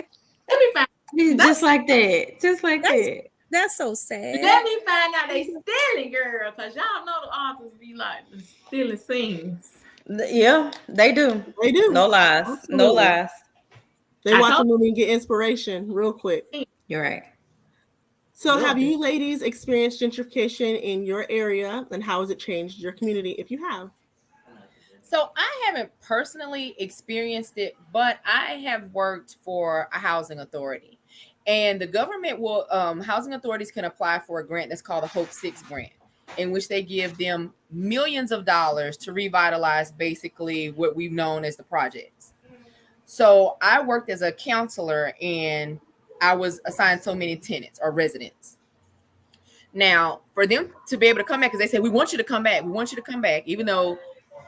Let me find. Just like that. Just like that. That's so sad. Let me find out they stealing, girl, because y'all know the authors be like stealing scenes. Yeah, they do. they do. No lies. No Absolutely. lies. They I watch a told- movie and get inspiration real quick. You're right. So, Will have do. you ladies experienced gentrification in your area, and how has it changed your community? If you have, So I haven't personally experienced it, but I have worked for a housing authority, and the government will housing authorities can apply for a grant that's called the Hope 6 grant, in which they give them millions of dollars to revitalize basically what we've known as the projects. So I worked as a counselor, and I was assigned so many tenants or residents. Now, for them to be able to come back, because they say we want you to come back, we want you to come back, even though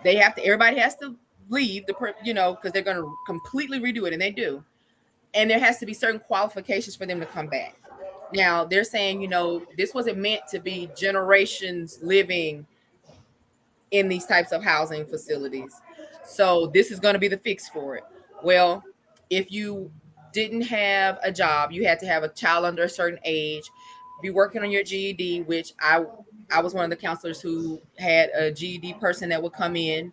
they have to, everybody has to leave because they're going to completely redo it, and they do. And there has to be certain qualifications for them to come back. Now they're saying, this wasn't meant to be generations living in these types of housing facilities. So this is going to be the fix for it. Well, if you didn't have a job, you had to have a child under a certain age, be working on your GED, which I was one of the counselors who had a GED person that would come in.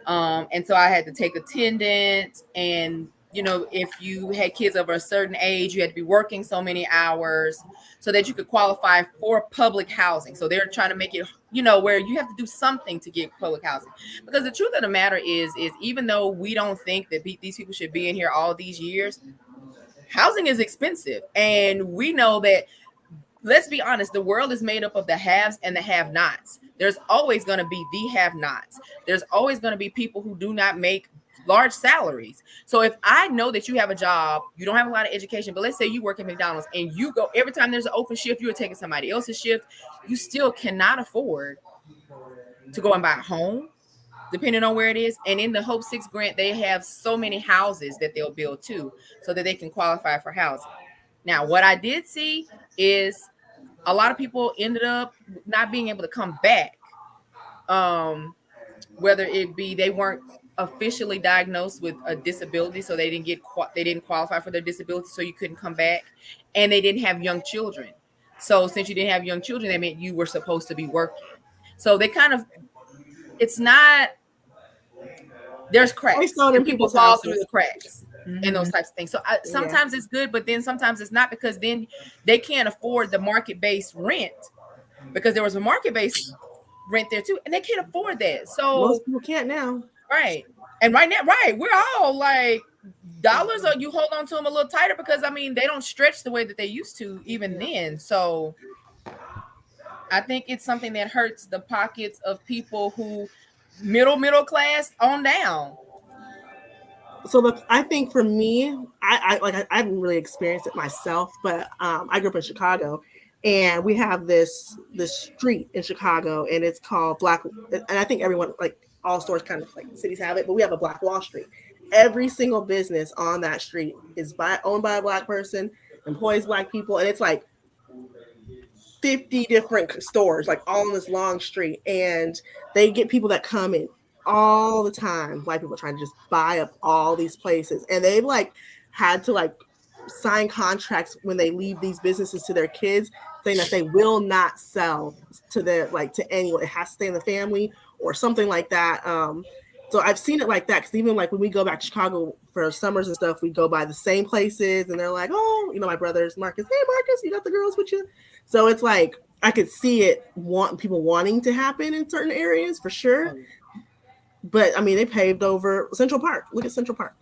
And so I had to take attendance, and if you had kids over a certain age, you had to be working so many hours so that you could qualify for public housing. So they're trying to make it, where you have to do something to get public housing. Because the truth of the matter is even though we don't think that these people should be in here all these years, housing is expensive. And we know that, let's be honest, the world is made up of the haves and the have-nots. There's always going to be the have-nots. There's always going to be people who do not make large salaries. So if I know that you have a job, you don't have a lot of education, but let's say you work at McDonald's and you go every time there's an open shift, you are taking somebody else's shift, you still cannot afford to go and buy a home. depending on where it is. And in the Hope 6 grant, they have so many houses that they'll build too, so that they can qualify for housing. Now, what I did see is a lot of people ended up not being able to come back. Whether it be they weren't officially diagnosed with a disability, so they didn't qualify for their disability, so you couldn't come back, and they didn't have young children. So since you didn't have young children, that meant you were supposed to be working. So they kind of, it's not, there's cracks and people fall through the cracks and those types of things. So sometimes it's good, but then sometimes it's not, because then they can't afford the market-based rent, because there was a market-based rent there too, and they can't afford that. So most people can't now. Right. And right now, right, we're all like, dollars, or you hold on to them a little tighter, because I mean, they don't stretch the way that they used to even then. So I think it's something that hurts the pockets of people who middle class on down. So I think for me, I haven't really experienced it myself, but I grew up in Chicago, and we have this street in Chicago, and it's called Black. And I think everyone, like all stores, kind of like cities have it, but we have a Black Wall Street. Every single business on that street is owned by a Black person, employs Black people, and it's like 50 different stores, like all on this long street, and they get people that come in all the time. Black people trying to just buy up all these places, and they've like had to like sign contracts when they leave these businesses to their kids, saying that they will not sell to their, like, to anyone. It has to stay in the family or something like that. So I've seen it like that, because even like when we go back to Chicago for summers and stuff, we go by the same places, and they're like, oh, you know, my brother's Marcus. Hey, Marcus, you got the girls with you? So it's like I could see it people wanting to happen in certain areas for sure. But I mean, they paved over Central Park. Look at Central Park.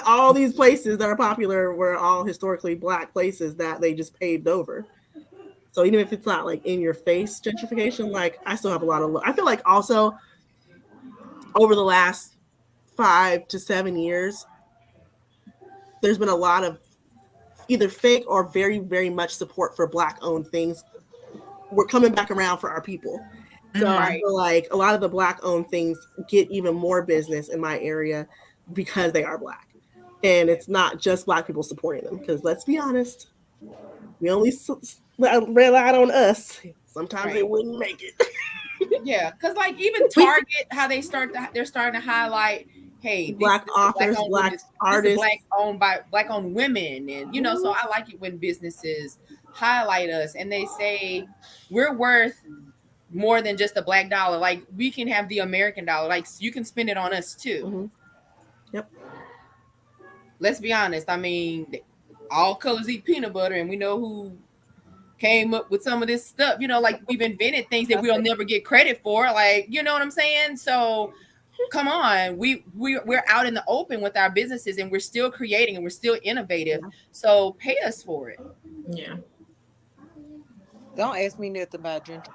All these places that are popular were all historically Black places that they just paved over. So even if it's not like in your face gentrification, like I still have a lot of I feel like also over the last 5 to 7 years, there's been a lot of either fake or very, very much support for Black owned things. We're coming back around for our people. So I feel like a lot of the Black owned things get even more business in my area because they are Black. And it's not just Black people supporting them, because let's be honest, we only relied on us. Sometimes they wouldn't make it. Yeah, because like even Target, how they're starting to highlight, hey, Black authors, Black artists, Black owned women, and you know, so I like it when businesses highlight us and they say we're worth more than just a Black dollar. Like we can have the American dollar. Like you can spend it on us too. Yep. Let's be honest. I mean, all colors eat peanut butter, and we know who came up with some of this stuff. You know, like we've invented things that we'll never get credit for. Like, you know what I'm saying? So come on, we're out in the open with our businesses, and we're still creating and we're still innovative. So pay us for it. Yeah. Don't ask me nothing about drinking.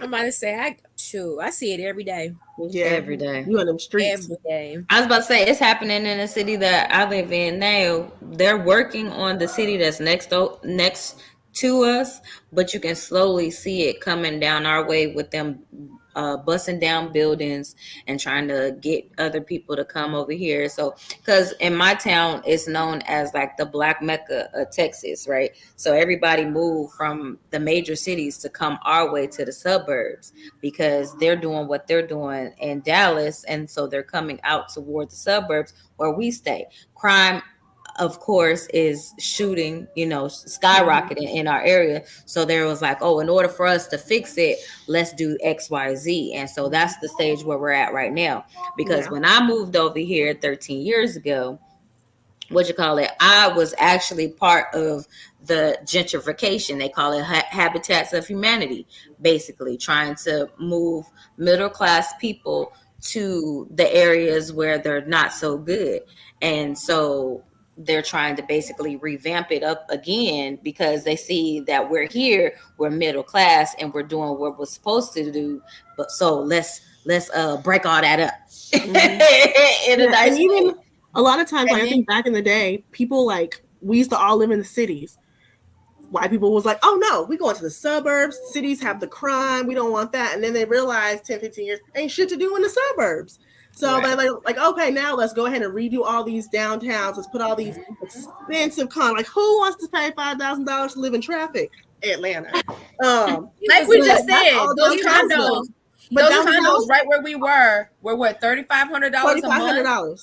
I'm about to say, I see it every day. Yeah, every day. You on them streets every day. I was about to say it's happening in the city that I live in now. They're working on the city that's next to us, but you can slowly see it coming down our way with them busting down buildings and trying to get other people to come over here. So, because in my town, it's known as like the Black Mecca of Texas, right? So everybody moved from the major cities to come our way to the suburbs because they're doing what they're doing in Dallas. And so they're coming out toward the suburbs where we stay. Crime, of course, is shooting, skyrocketing in our area. So there was like, oh, in order for us to fix it, let's do X, Y, Z. And so that's the stage where we're at right now. Because when I moved over here 13 years ago, I was actually part of the gentrification. They call it Habitats of Humanity, basically trying to move middle class people to the areas where they're not so good. And so they're trying to basically revamp it up again because they see that we're here, we're middle class, and we're doing what we're supposed to do. But so let's break all that up. And even a lot of times, like, I think back in the day, people we used to all live in the cities. white people was like, oh no, we going to the suburbs. Cities have the crime. We don't want that. And then they realized 10, 15 years, ain't shit to do in the suburbs. So they're like, okay, now let's go ahead and redo all these downtowns. Let's put all these expensive like who wants to pay $5,000 to live in traffic? Atlanta. Like we just said, those condos. But those condos right where we were what, $3,500 a month?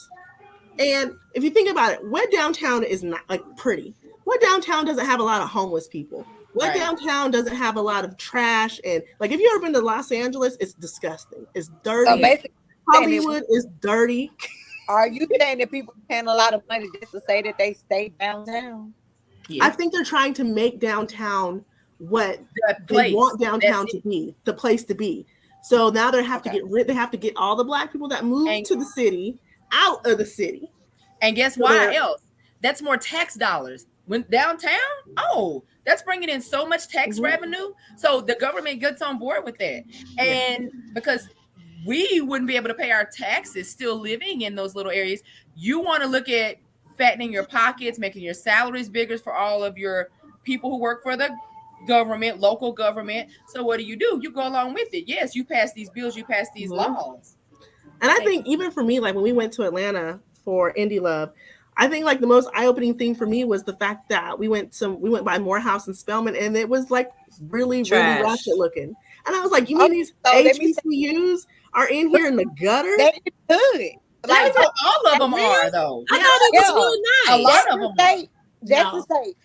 And if you think about it, what downtown is not like pretty? What downtown doesn't have a lot of homeless people? What downtown doesn't have a lot of trash? And like, if you ever been to Los Angeles, it's disgusting. It's dirty. So basically, Hollywood is dirty. Are you saying that people paying a lot of money just to say that they stay downtown? Yeah. I think they're trying to make downtown what they want downtown to be, the place to be. So now they have to get all the black people that moved to the city out of the city. And guess why else? That's more tax dollars. When downtown, that's bringing in so much tax revenue. So the government gets on board with that. And because we wouldn't be able to pay our taxes still living in those little areas, you want to look at fattening your pockets, making your salaries bigger for all of your people who work for the government, local government. So what do? You go along with it. Yes, you pass these bills, you pass these laws. And I think even for me, like when we went to Atlanta for Indie Love, I think like the most eye-opening thing for me was the fact that we went by Morehouse and Spelman, and it was like really ratchet looking. And I was like, you mean these HBCUs are in here in the gutter? They could. Like all of them are though. I thought it was really nice. A lot of them. Jackson State.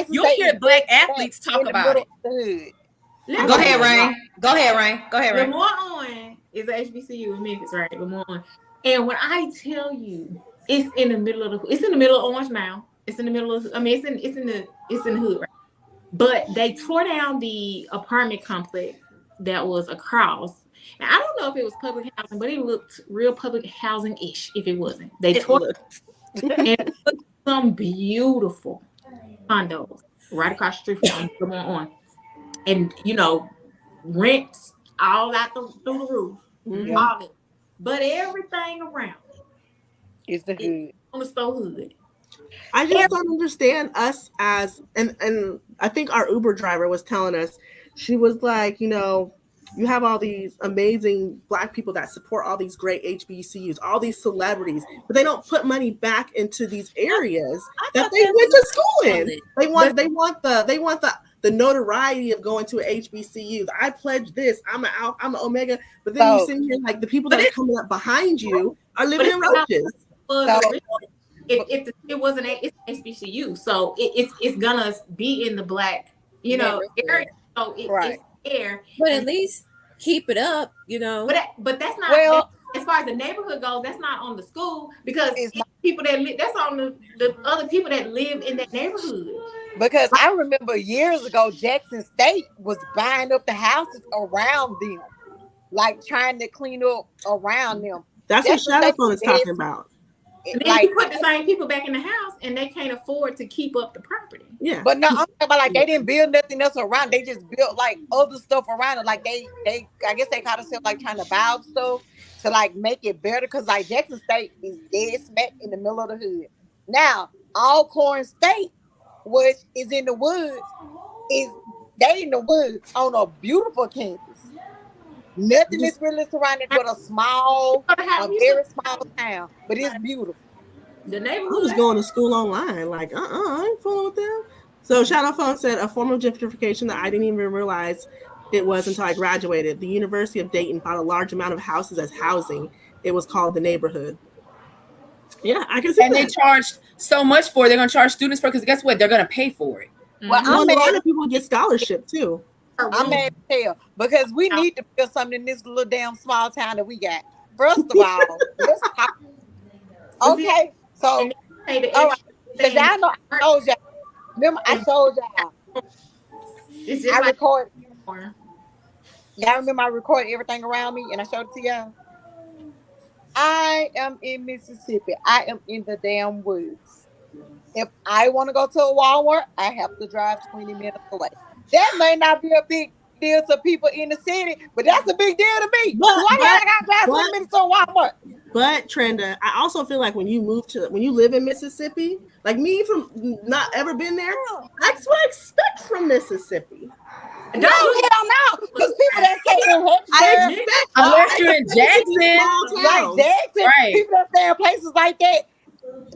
You'll hear black athletes talk about it. Go ahead, Rayn. Go ahead, Rayn. Lamar On is an HBCU in Memphis, right? Lamar On. And when I tell you, it's in the middle of Orange Mound. It's in the middle of. I mean, it's in the hood, right? But they tore down the apartment complex that was across. And I don't know if it was public housing, but it looked real public housing-ish. If it wasn't, they tore and some beautiful condos right across the street from Lamar On, and rents all out through the roof, all of it. But everything around is the hood. On the store hood. I just don't understand us as and I think our Uber driver was telling us, she was like, you have all these amazing black people that support all these great HBCUs, all these celebrities, but they don't put money back into these areas that they went to school in. They want the notoriety of going to an HBCU. I pledge this. I'm an Omega. But then you sit here like the people that are coming up behind you are living in roaches. If it wasn't it's HBCU, so it's gonna be in the black area. So it's there. But at least keep it up, But that's not as far as the neighborhood goes. That's not on the school because it's people that live. That's on the other people that live in that neighborhood. Because I remember years ago, Jackson State was buying up the houses around them, like trying to clean up around them. That's what Shannon is talking about. And then you put the same people back in the house, and they can't afford to keep up the property. Yeah, but no, I'm talking about like they didn't build nothing else around. They just built like other stuff around it. Like they I guess they caught themselves like trying to buy up stuff to like make it better. Because like Jackson State is dead smack in the middle of the hood. Now Alcorn State, which is in the woods, they in the woods on a beautiful campus. Nothing is really surrounded with a very small town, but it's beautiful. The neighborhood. I was going to school online, like, I ain't fooling with them. So Shadow Phone said a form of gentrification that I didn't even realize it was until I graduated. The University of Dayton bought a large amount of houses as housing. It was called the neighborhood. Yeah, I can see and that. And they charged so much for it. They're going to charge students for it because guess what? They're going to pay for it. Well, a lot of people get scholarship too. I'm mad as hell because we need to build something in this little damn small town that we got. First of all, let's talk. Okay, so all right, because I know I told y'all. Remember, I told y'all. I recorded. Y'all remember I recorded everything around me and I showed it to y'all. I am in Mississippi. I am in the damn woods. If I want to go to a Walmart, I have to drive 20 minutes away. That may not be a big deal to people in the city, but that's a big deal to me. Why gotta drive 20 minutes to a Walmart? But Trenda, I also feel like when you live in Mississippi, like me from not ever been there, that's what I expect from Mississippi. No, hell no. Because people that stay in Hattiesburg, unless you're in Jackson, like Jackson, right. people that stay in places like that,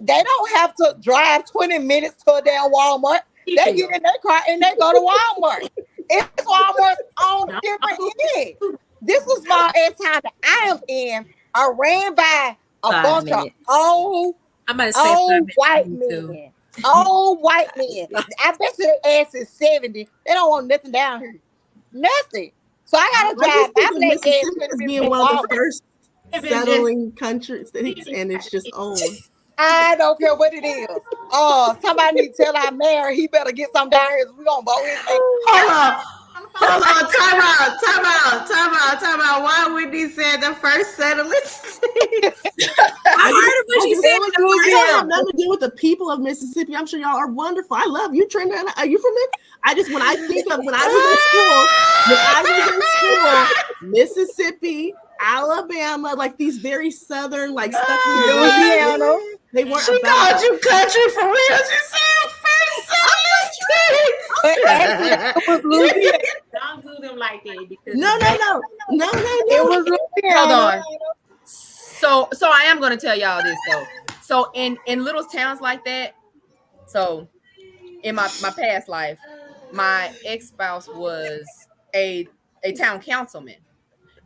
they don't have to drive 20 minutes to a damn Walmart. They get in their car and they go to Walmart. It's Walmart's on different end. This was small ass town that I am in. I ran by a bunch of old white men. Old white men. I bet you their ass is 70. They don't want nothing down here. Nothing. So I gotta drive my black ass to being one of the first settling countries, and it's just old. I don't care what it is. Oh, somebody need to tell our mayor he better get some down here. We gonna vote his name. Hold on, time out. Why Whitney said the first settlers? I heard what she said. It have nothing to do with the people of Mississippi. I'm sure y'all are wonderful. I love you, Trina. Are you from it? When I think of when I was in school, Mississippi, Alabama, like these very southern, like stuff in Louisiana. They weren't. She called you country for real. She said first Louisiana. Don't do them like that because No. It was Louisiana. Hold on. So I am gonna tell y'all this though. So in little towns like that, so in my past life, my ex-spouse was a town councilman.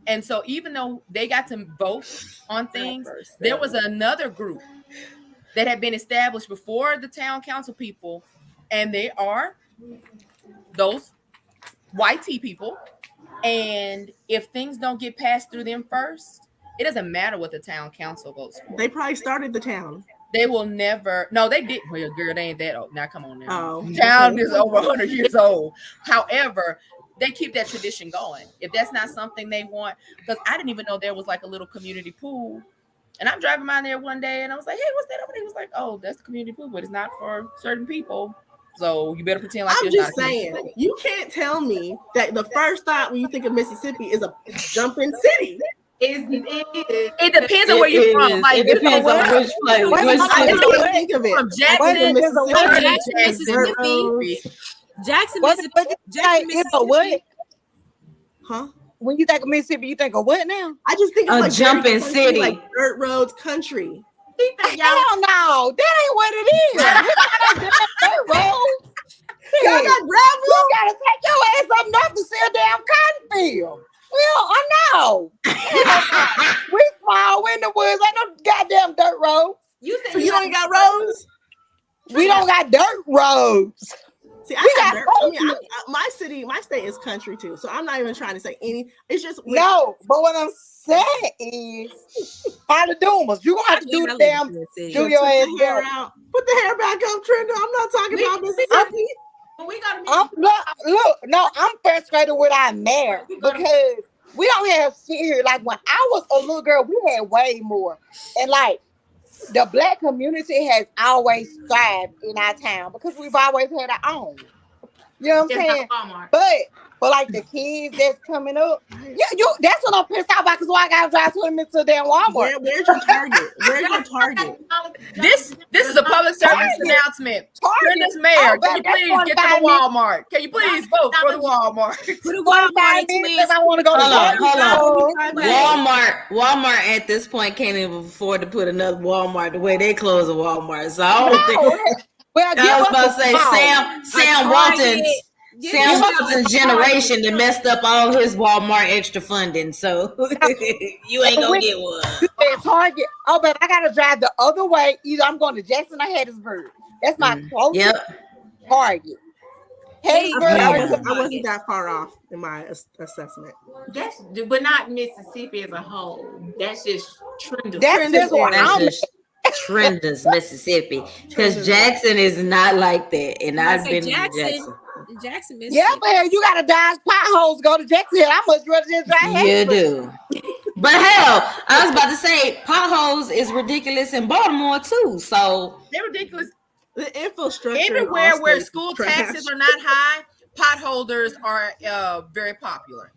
And so even though they got to vote on things, there was another group that had been established before the town council people, and they are those white tea people. And if things don't get passed through them first, it doesn't matter what the town council votes for. They probably started the town. They will never. No, they didn't. Well, girl, they ain't that old. Now, come on now. Oh, Town is over 100 years old. However, they keep that tradition going. If that's not something they want, because I didn't even know there was like a little community pool. And I'm driving by there one day and I was like, hey, what's that over there? He was like, oh, that's the community pool, but it's not for certain people. So you better pretend like I'm just saying, you can't tell me that the first thought when you think of Mississippi is a jumping city. It depends on where you're from. Like, it depends on which place. I think of it. From Jackson, Mississippi. Jackson, Mississippi. What? Huh? When you think of Mississippi, you think of what now? I just think of a like jumping city, like dirt roads, country. Hell no, that ain't what it is. Dirt roads. Y'all got gravel. You gotta take your ass up north to see a damn cotton field. Well, I know. We small in the woods. Ain't no goddamn dirt roads. You ain't got roads? We don't got dirt roads. See, my state is country too. So I'm not even trying to say any. It's just no. But what I'm saying is, by the doomers, you gonna have to do the damn, do your ass hair out. Put the hair back up, Trenda. I'm not talking about Mississippi. I'm frustrated with our mayor because we don't have shit here. Like when I was a little girl, we had way more, and like the Black community has always thrived in our town because we've always had our own. You know what I'm saying? But like the kids that's coming up, that's what I'm pissed off about. Because why I gotta drive 20 minutes to a damn Walmart? Where's your Target? Where's your Target? This is a public service announcement. Trenda's mayor, can you please get to the Walmart? Can you please vote for the Walmart? For the Walmart, please. I want to go to Walmart at this point can't even afford to put another Walmart the way they close a Walmart. So I don't think. Well, I was about to say Sam Walton's. Sam Walton's generation that messed up all his Walmart extra funding, so you ain't gonna get one. Target. Oh, but I gotta drive the other way. Either I'm going to Jackson or Hattiesburg. That's my closest Target. Hattiesburg. I wasn't that far off in my assessment. But not Mississippi as a whole. That's just Trenda. That's just Trenda's Mississippi, because Jackson is not like that, and I've been to Jackson. Jackson, Mississippi. Yeah, but you gotta dodge potholes to go to Jackson. I much rather just drive. You do. But hell, I was about to say potholes is ridiculous in Baltimore too. So they're ridiculous. The infrastructure everywhere where school taxes are not high, potholders are very popular.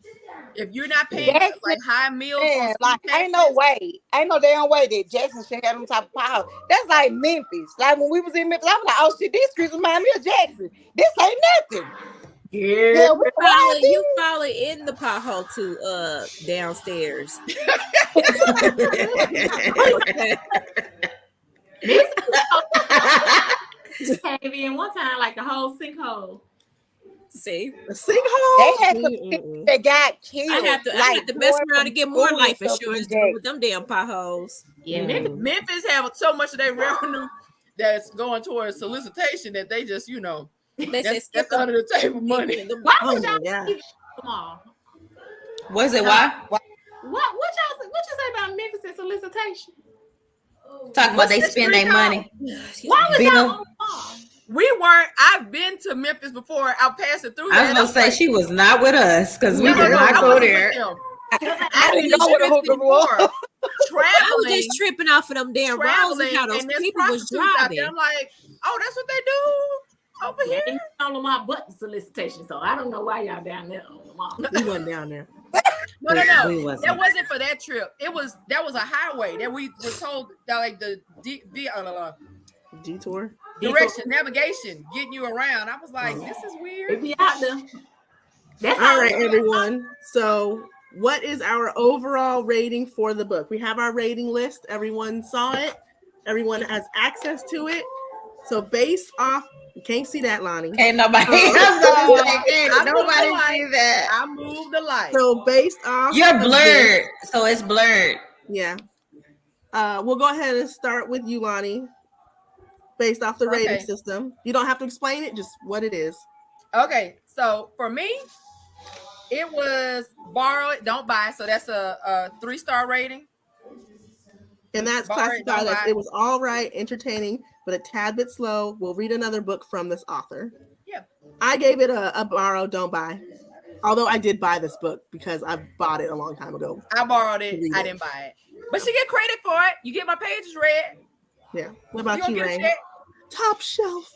If you're not paying Jackson, like high meals or man, like taxes, ain't no damn way that Jackson should have them type of power. That's like Memphis. Like when we was in Memphis, I was like, oh shit, these streets remind me of Jackson. This ain't nothing. Yeah. We You probably in the pothole too, downstairs. Came in one time like the whole sinkhole. See, A sinkhole. They had some people that got killed. I have to mess around to get more life insurance with them damn potholes. Yeah, Memphis have so much of their revenue that's going towards solicitation that they just, that's under the table money. Why would y'all come on? Was it why? What you say about Memphis and solicitation? Talking about they spend their money. Why was y'all on? We weren't. I've been to Memphis before. I'll pass it through. I was gonna say she was not with us because we did not I go wasn't there. with them. I didn't know what a hooker was. I was Traveling, just tripping off of them damn roads and how those and there's people was prostitutes out driving. there. I'm like, oh, that's what they do over here. Ain't all of my button solicitation, so I don't know why y'all down there on the mall. We wasn't down there. No. We wasn't. That wasn't for that trip. That was a highway that we were told that like the Detour. direction, navigation, getting you around. I was like, this is weird. It be out there. That's All right, everyone. So, what is our overall rating for the book? We have our rating list. Everyone saw it. Everyone has access to it. So, based off, you can't see that, Lonnie. Ain't nobody. Nobody see that. I moved the light. So, based off, You're of blurred, so it's blurred. this- yeah. We'll go ahead and start with you, Lonnie. Based off the rating Okay. system, you don't have to explain it, just what it is. Okay, so for me, it was borrow it, don't buy. So that's a 3-star rating. And that's Borrow it, classified don't as buy. it was all right, entertaining, but a tad bit slow. We'll read another book from this author. Yeah. I gave it a borrow, don't buy. Although I did buy this book because I bought it a long time ago. I borrowed it. Read I it. didn't buy it. But she get credit for it. You get my pages read. Yeah. What about gonna you, get a Rayn? check. Top shelf.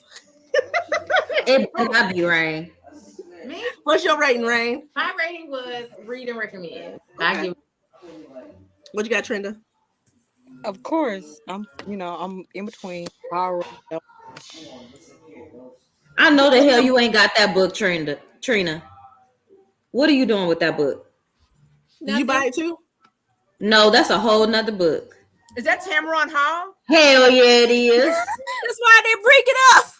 It better not be rain. me. What's your rating, Rayn? My rating was read and recommend. I give What you got, Trenda? Of course, I'm in between. I know the hell you ain't got that book, Trina. What are you doing with that book? Did you buy it too? No, that's a whole nother book. Is that Tamron Hall? Hell yeah, it is. That's why they bring it up.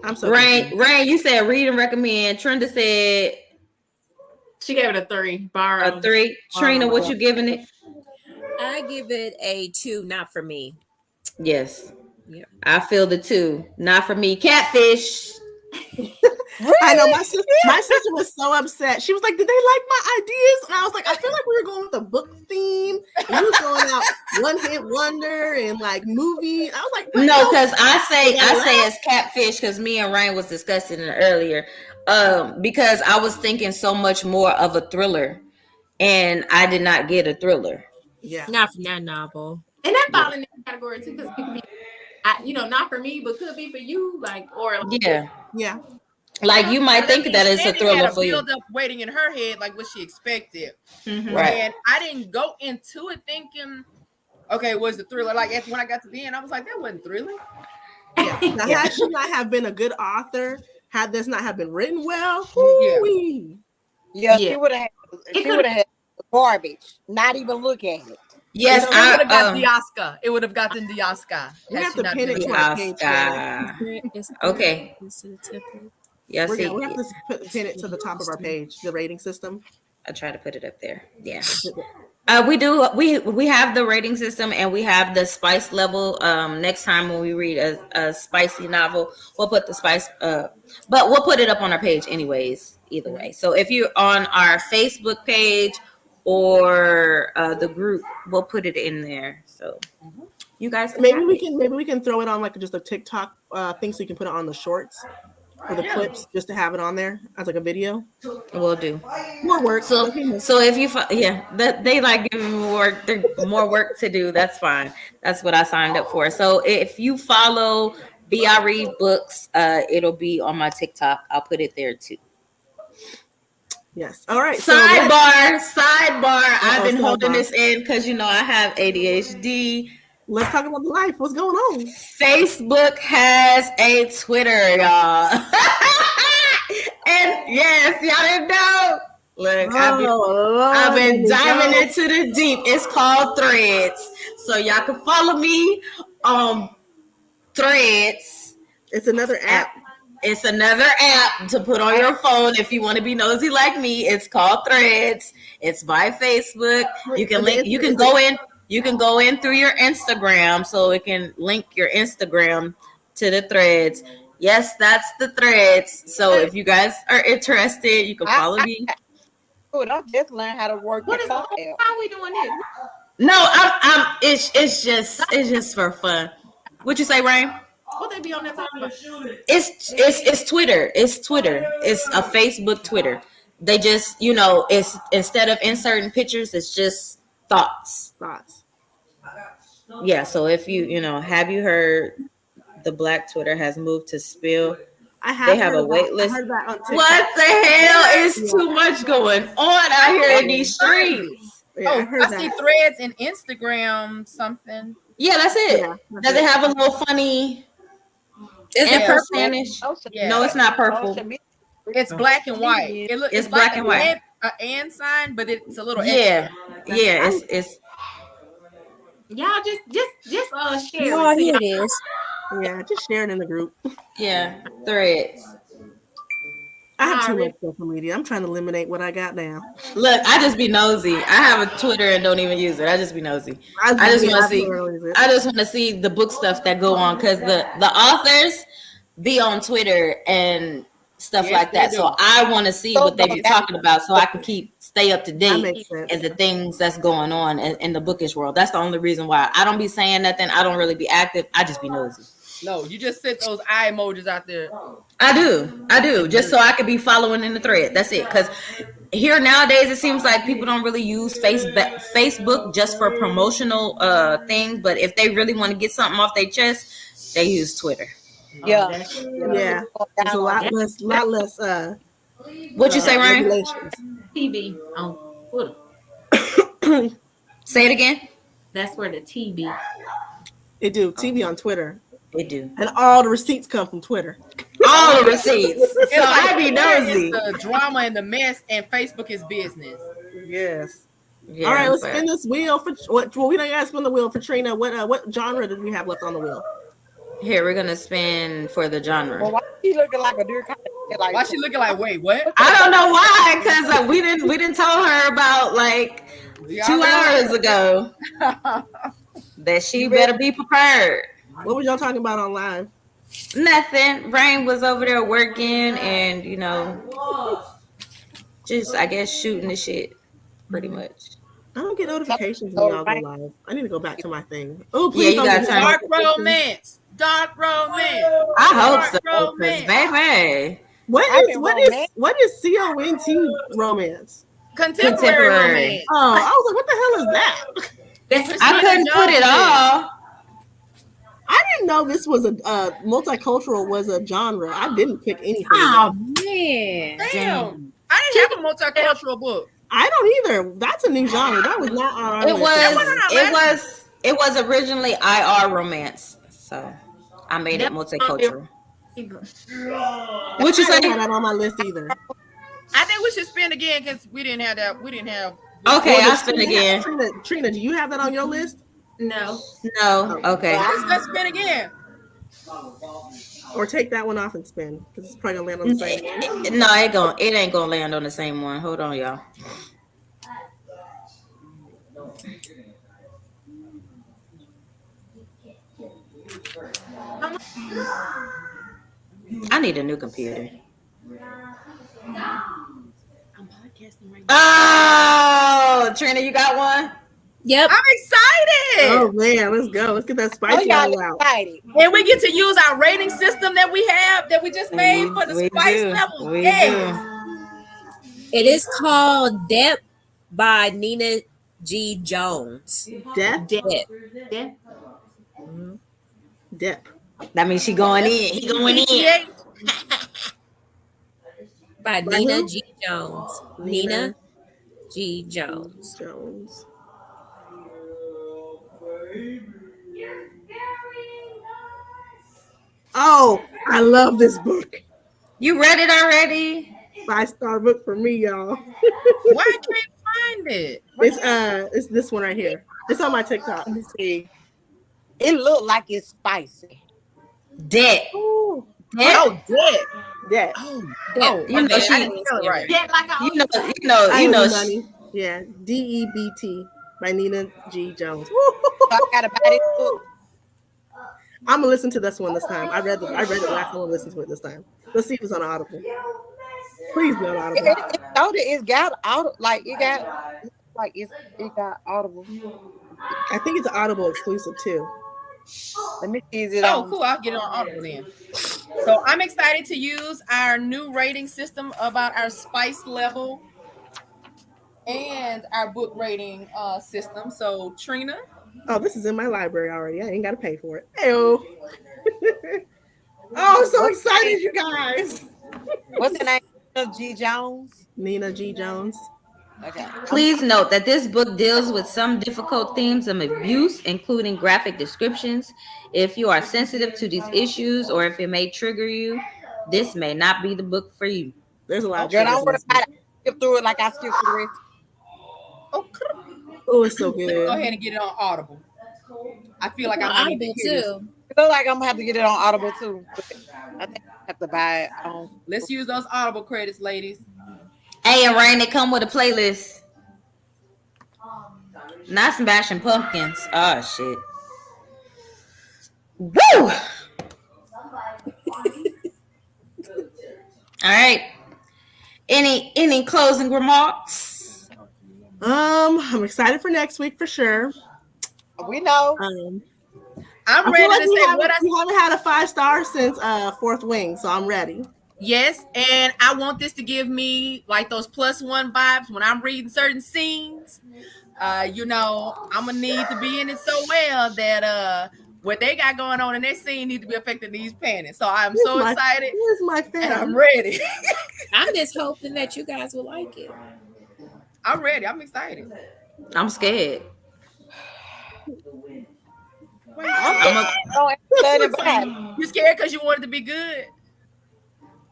I'm so Rayn, you said read and recommend. Trenda said she gave it a 3. Borrow. a 3. Trina, what you giving it? I give it a 2, not for me. Yes. Yeah. I feel the 2. Not for me. Catfish. I know my sister was so upset. She was like, "Did they like my ideas?" And I was like, "I feel like we were going with a book theme. And we were going out one hit wonder and like movies." I was like, No, because I say it's catfish because me and Rayn was discussing it earlier. Because I was thinking so much more of a thriller, and I did not get a thriller. yeah, Not from that novel. And that fall in that category too, because it could be, not for me, but could be for you, like, or Yeah, yeah. like you might think that it's a Shannon thriller had for you, build up waiting in her head, like what she expected. right? And I didn't go into it thinking, okay, was the thriller? Like when I got to the end, I was like, that wasn't thrilling. Now, had she not have been a good author, had this not have been written well, Yeah, Yeah. she would have had garbage. Not even look at it. Yes, It would have got I the Oscar. It would have gotten the Oscar. We had have she to not pin been it a to good our Oscar. page. Okay. Yeah, see, We have to pin it to the top of our page, the rating system. I try to put it up there. Yeah. We do. We have the rating system and we have the spice level. Next time when we read a spicy novel, we'll put the spice. But we'll put it up on our page anyways. Either way. So if you're on our Facebook page or the group, we'll put it in there. So you guys can Maybe we can throw it on like just a TikTok thing, so you can put it on the shorts or the clips, just to have it on there as like a video. We'll do. More work. So if you that they like giving me more work to do, that's fine. That's what I signed up for. So if you follow BI Read Books. It'll be on my TikTok. I'll put it there too. Yes. All right. Sidebar. I've been holding sidebar. this in because I have ADHD. Let's talk about the life. What's going on? Facebook has a Twitter, y'all. And yes, y'all didn't know. Look, I've been diving into the deep. It's called Threads. So y'all can follow me on Threads. It's another app. It's another app to put on your phone if you want to be nosy like me. It's called Threads. It's by Facebook. You can link. You can go in. You can go in through your Instagram, so it can link your Instagram to the Threads. Yes, that's the Threads. So if you guys are interested, you can follow me. Oh, I just learned how to work. What is? How are we doing this? No, I'm. It's just for fun. What you say, Rayn? What they be on that talking about? It's Twitter. It's Twitter. It's a Facebook Twitter. They just it's instead of inserting pictures, it's just thoughts. Yeah. So if have you heard the Black Twitter has moved to Spill? They have a wait list. What the hell is too much going on out here in these streets? Yeah, I see Threads and Instagram something. Yeah, that's it. Yeah, does it have a little funny? Is it purple? Spanish? Yeah. No, it's not purple. It's black and white. It's black and white. An sign, but it's a little extra. Yeah. It's. Y'all just share. Oh, here it is. Yeah, just share it in the group. Yeah, Threads. I have too much social media. I'm trying to eliminate what I got now. Look, I just be nosy. I have a Twitter and don't even use it. I just be nosy. I just want to see the book stuff that go on because the authors be on Twitter and stuff like that. So I want to see what they be talking about so I can stay up to date and the things that's going on in the bookish world. That's the only reason why I don't be saying nothing. I don't really be active. I just be nosy. No, you just sent those eye emojis out there. I do, just so I could be following in the thread. That's it. Because here nowadays, it seems like people don't really use Facebook just for promotional things. But if they really want to get something off their chest, they use Twitter. Yeah. It's a lot less. What you say, Rayn? TV on Twitter. Say it again. That's where the TV. It do TV on Twitter. It do. And all the receipts come from Twitter. All the receipts. So I be nosy. The drama and the mess, and Facebook is business. Yes. Yeah, all right, let's spin this wheel for what? Well, we don't gotta spin the wheel for Trina. What genre did we have left on the wheel? Here, we're gonna spin for the genre. Well, why she looking like a deer? Why she looking like? Wait, what? I don't know why. Because we didn't tell her about like 2 hours ago that she better be prepared. What was y'all talking about on live? Nothing. Rayn was over there working and, just, I guess, shooting the shit, pretty much. I don't get notifications when y'all go live. I need to go back to my thing. Oh, please. Yeah, you got time. Dark romance. I hope so, baby. What is CONT romance? Contemporary romance. Oh, I was like, what the hell is that? I couldn't put it all. I didn't know this was a multicultural was a genre. I didn't pick anything. Oh man, damn! I didn't have a multicultural book. I don't either. That's a new genre. That was not on our list. It was originally IR romance, so I made it multicultural. What you say? I didn't have that on my list either. I think we should spin again because we didn't have that. We didn't have. Okay, I'll spin again. Trina, do you have that on your list? No. Okay. Let's spin again. Or take that one off and spin because it's probably gonna land on the same one. No, it ain't gonna land on the same one. Hold on, y'all. I need a new computer. Oh, Trina, you got one? Yep. I'm excited. Oh man, let's go. Let's get that spicy all out. And we get to use our rating system that we have that we just made for the spice level. We do. It is called Dep by Nina G. Jones. Dep. Dep. Dep. That means she going in. He going in. PTH. By By Nina who? G. Jones. Nina G. Jones. Jones. Oh, I love this book. You read it already? 5-star book for me, y'all. Why I can't find it? It's this one right here. It's on my TikTok. Let me see. It looked like it's spicy. Dead. Ooh, Oh, dead. yeah. Oh, You know, I didn't spell it right. Yeah, like I you owe know. you money. Yeah, DEBT by Nina G. Jones. So I gotta buy this book. I'm gonna listen to this one this time. I read it last time. I'm gonna listen to it this time. Let's see if it's on Audible. Please be on Audible. It thought it got audible, like it got audible. I think it's an Audible exclusive too. Let me see, is it Oh, on? cool. I'll get it on Audible then. So I'm excited to use our new rating system about our spice level and our book rating system. So Trina. Oh, this is in my library already. I ain't gotta pay for it. Heyo. Oh, I'm so excited, you guys. What's the name? G. Jones. Nina G. Jones. Okay. Please note that this book deals with some difficult themes of abuse, including graphic descriptions. If you are sensitive to these issues or if it may trigger you, this may not be the book for you. There's a lot of Girl, triggers don't in worry this about book. it. Skip through it like I skipped through the rest. Oh, it's so Let me good. go ahead and get it on Audible. I feel like I might need Audible to hear this. too. It looks like I'm gonna have to get it on Audible too. But I think I have to buy it on. Let's use those Audible credits, ladies. Hey, and Rayn, they come with a playlist. Not Smashing Pumpkins. Oh shit. Woo! All right. Any closing remarks? I'm excited for next week for sure. We know. I'm I ready feel like to say what I we haven't had a 5-star since Fourth Wing, so I'm ready. yes, and I want this to give me like those +1 vibes when I'm reading certain scenes. I'm gonna need to be in it so well that what they got going on in that scene need to be affecting these panties. So I'm so excited Where's my and I'm fan? ready. I'm just hoping that you guys will like it. I'm ready. I'm excited. I'm scared. You scared because you want it to be good?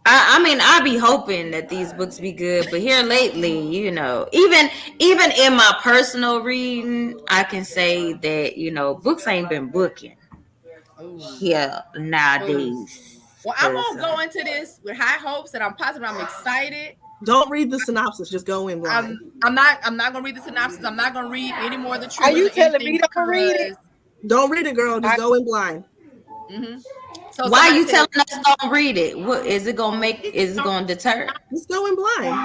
I mean, I be hoping that these books be good, but here lately, even in my personal reading, I can say that books ain't been booking here nowadays. Well, I'm gonna go into this with high hopes, and I'm positive. I'm excited. Don't read the synopsis. Just go in blind. I'm not gonna read the synopsis. I'm not gonna read any more of the Are triggers. you telling me to read it? Don't read it, girl. Just go in blind. Mm-hmm. So why are you telling us don't read it? What is it gonna make? Is it gonna deter? Just go in blind.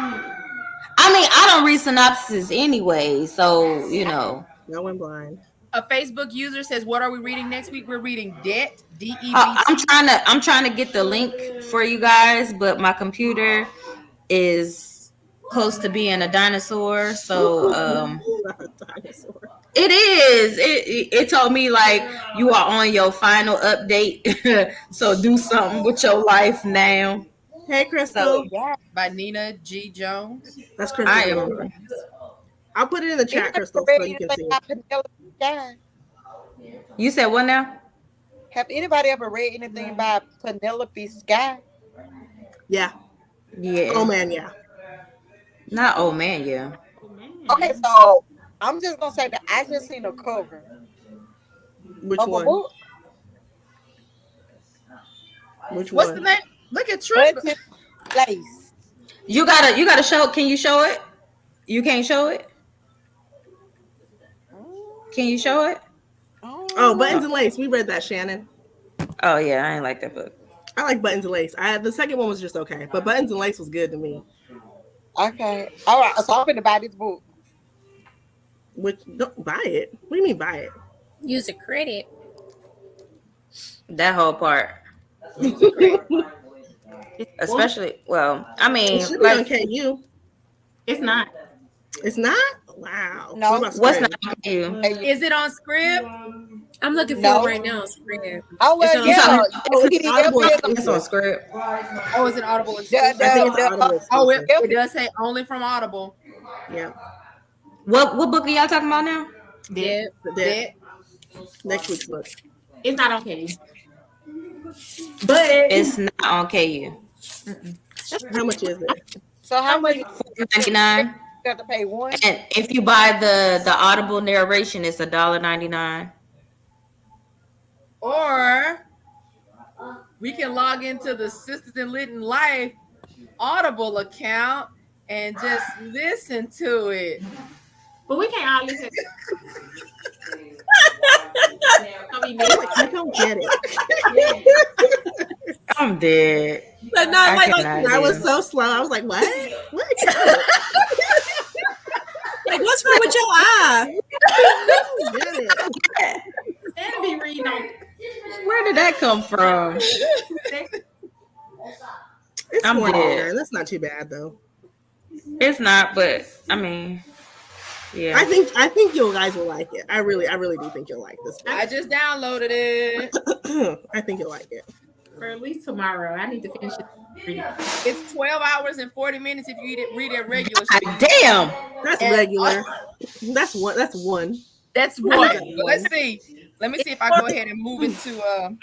I mean, I don't read synopses anyway, so Go in blind. A Facebook user says, "What are we reading next week? We're reading Debt, DEBT." I'm trying to get the link for you guys, but my computer is close to being a dinosaur, so Dinosaur. it is. It told me like you are on your final update, so do something with your life now. Hey, Crystal. By Nina G. Jones. That's Crystal. I'll put it in the chat, Crystal, so you can see it. You said what now? Have anybody ever read anything by Penelope Sky? Yeah. Oh man, yeah. Not oh man, yeah. Okay, so I'm just gonna say that I just seen a cover. Which one? Book. Which What's one? the name? Look at Trenda. Lace. You gotta show. Can you show it? You can't show it. Can you show it? Oh, Buttons and Lace. We read that, Shannon. Oh yeah, I ain't like that book. I like Buttons and Lace. The second one was just okay, but Buttons and Lace was good to me. Okay. All right. So I'm gonna buy this book. Don't buy it. What do you mean buy it? Use a credit. That whole part. Especially, well, I mean, it should be on KU. It's not. It's not? Wow. No. What about What's Scribd? not on you? Is it on script? I'm looking for No. it right now. Scribd. Oh well, It's on You yeah. talking Oh, it's PDF Audible is it's on script. Oh, is it Audible the, exclusive? I think it's the, Audible Oh, exclusive. it does say only from Audible. Yeah. What book are y'all talking about now? Dead, That dead. next week's book. It's not okay. But It's not on KU. How much is it? so how much you $4.99. got to pay one? And if you buy the Audible narration, it's $1.99. Or we can log into the Sisters in Lit and Life Audible account and just listen to it. but we can't all listen. I don't get it. I'm dead. But no, I like cannot I was do. so slow. I was like, what? What? like what's wrong with your eye? I don't get it. And be reading on. Where did that come from? It's I'm $4.99. dead. That's not too bad though. It's not, but I mean, yeah. I think you guys will like it. I really do think you'll like this book. I just downloaded it. I think you'll like it. For at least tomorrow. I need to finish it. It's 12 hours and 40 minutes if you read it regular speed. Damn. That's And regular. That's one. That's one. That's one. Let's see. Let me see if I go ahead and move it to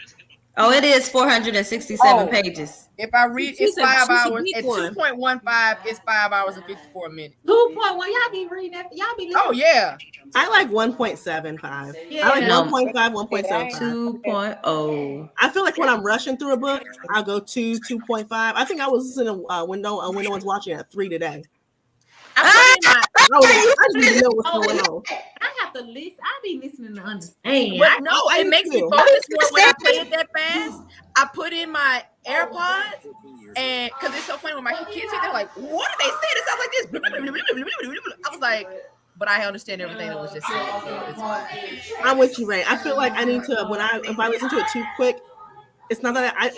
Oh, it is 467 Oh. pages. if I read She's it's a- 5 she's a hours big at one. 2.15 it's 5 hours and 54 minutes. 2.1. Y'all be reading that. Y'all be listening. Oh yeah. I like 1.75. Yeah. I like No. 1.5, 1.75. 2.0. I feel like when I'm rushing through a book, I'll go 2.5. I think I was listening to when no one's watching at 3 today. I put in my I just need to know what's Oh, going on. I have to listen. I be listening to understand. but no, I it do makes me too. focus more when I play it that fast. I put in my AirPods and because it's so funny when my kids hear they're like, what are they saying? It sounds like this. I was like, but I understand everything that was just said. I'm with you, Ray. I feel like I need to if I listen to it too quick, it's not that I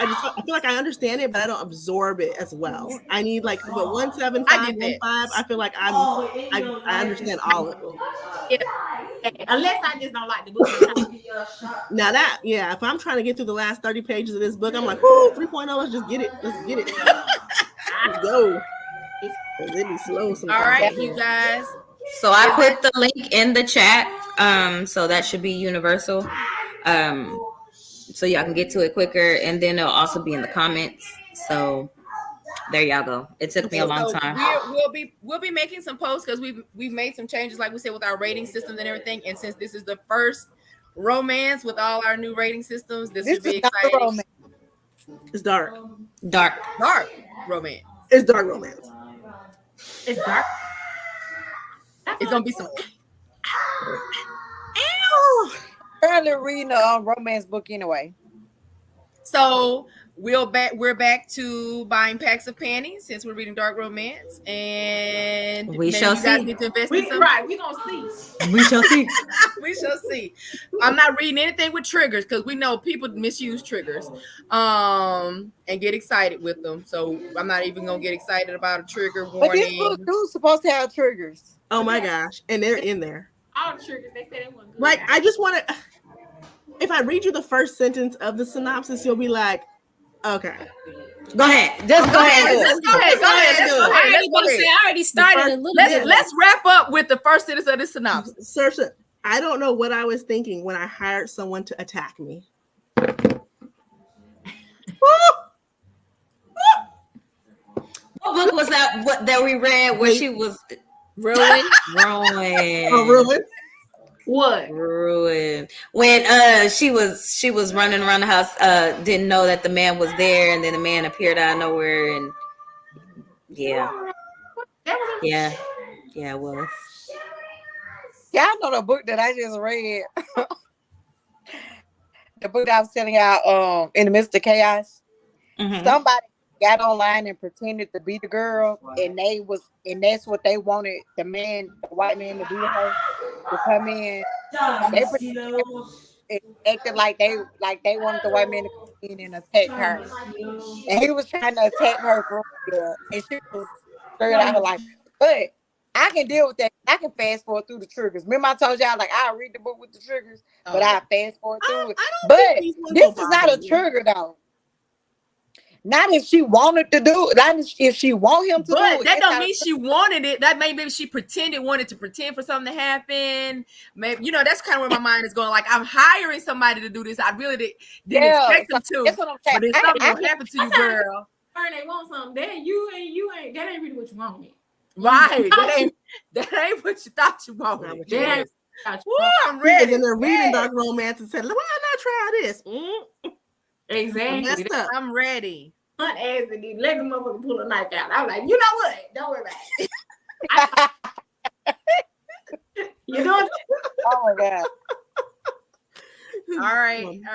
feel like I understand it, but I don't absorb it as well. I need like but 1.75, I get that. 1.5. I feel like I understand all of it. Unless I just don't like the book. Now that if I'm trying to get through the last 30 pages of this book, I'm like, whoo, 3.0, let's just get it. Let's get it. Let's go. 'Cause it be slow sometimes. All right, you guys. So I put the link in the chat. So that should be universal. So y'all can get to it quicker, and then it'll also be in the comments. So there y'all go. It took me a long So time. we'll be making some posts because we've made some changes, like we said, with our rating systems and everything. And since this is the first romance with all our new rating systems, this will be is not a exciting. romance. It's dark. Dark. Dark romance. It's dark romance. It's dark. It's gonna be some. Currently reading a romance book anyway. So we're back to buying packs of panties since we're reading dark romance, and We maybe shall you guys see. need to invest in We some. right. We gonna see. We shall see. We shall see. I'm not reading anything with triggers because we know people misuse triggers, and get excited with them. So I'm not even gonna get excited about a trigger But this warning. book do supposed to have triggers. Oh my gosh. And they're in there. All the triggers they said it wasn't good. Like, I just want to, if I read you the first sentence of the synopsis, you'll be like, okay. Go ahead. Just go ahead. and do it. Let's go ahead. Go ahead. Let's go I ahead. already, Let's go ahead. I already started a little bit. Let's wrap up with the first sentence of this synopsis. Sir, I don't know what I was thinking when I hired someone to attack me. What book was that we read where she was Ruined. ruined? What? Ruined. When she was running around the house, didn't know that the man was there, and then the man appeared out of nowhere, and yeah, it was. Yeah, I know the book that I just read. The book that I was telling y'all, In the Midst of Chaos. Mhm. Somebody got online and pretended to be the girl, and that's what they wanted the white man to do to her, to come in. They acted like they wanted the white man to come in and attack her, and he was trying to attack her for real, and she was straight out of like, but I can deal with that. I can fast forward through the triggers. Remember, I told y'all like I read the book with the triggers, but I fast forward through it. But this is not a trigger though. Not if she wanted to do it. Not if she want him to do it. But that don't mean she wanted it. That maybe she wanted to pretend for something to happen. Maybe that's kind of where my mind is going. Like I'm hiring somebody to do this. I really didn't expect them to. That's what I'm saying. But if something will happen to you, girl. They want something. That you ain't. That ain't really what you wanted. Right. That ain't what you thought you wanted. Woo, I'm ready. And they're reading dark romance and said, "Why not try this?" Exactly. I'm ready. Hunt ass and then let the motherfucker pull a knife out. I'm like, you know what? Don't worry about it. You know what? Oh my god. All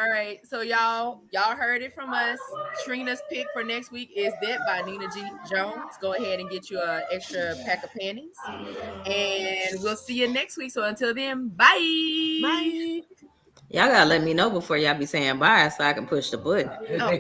right. So y'all heard it from us. Trina's pick for next week is Dead by Nina G. Jones. Go ahead and get you an extra pack of panties. And we'll see you next week. So until then, bye. Bye. Y'all gotta let me know before y'all be saying bye so I can push the button. Oh.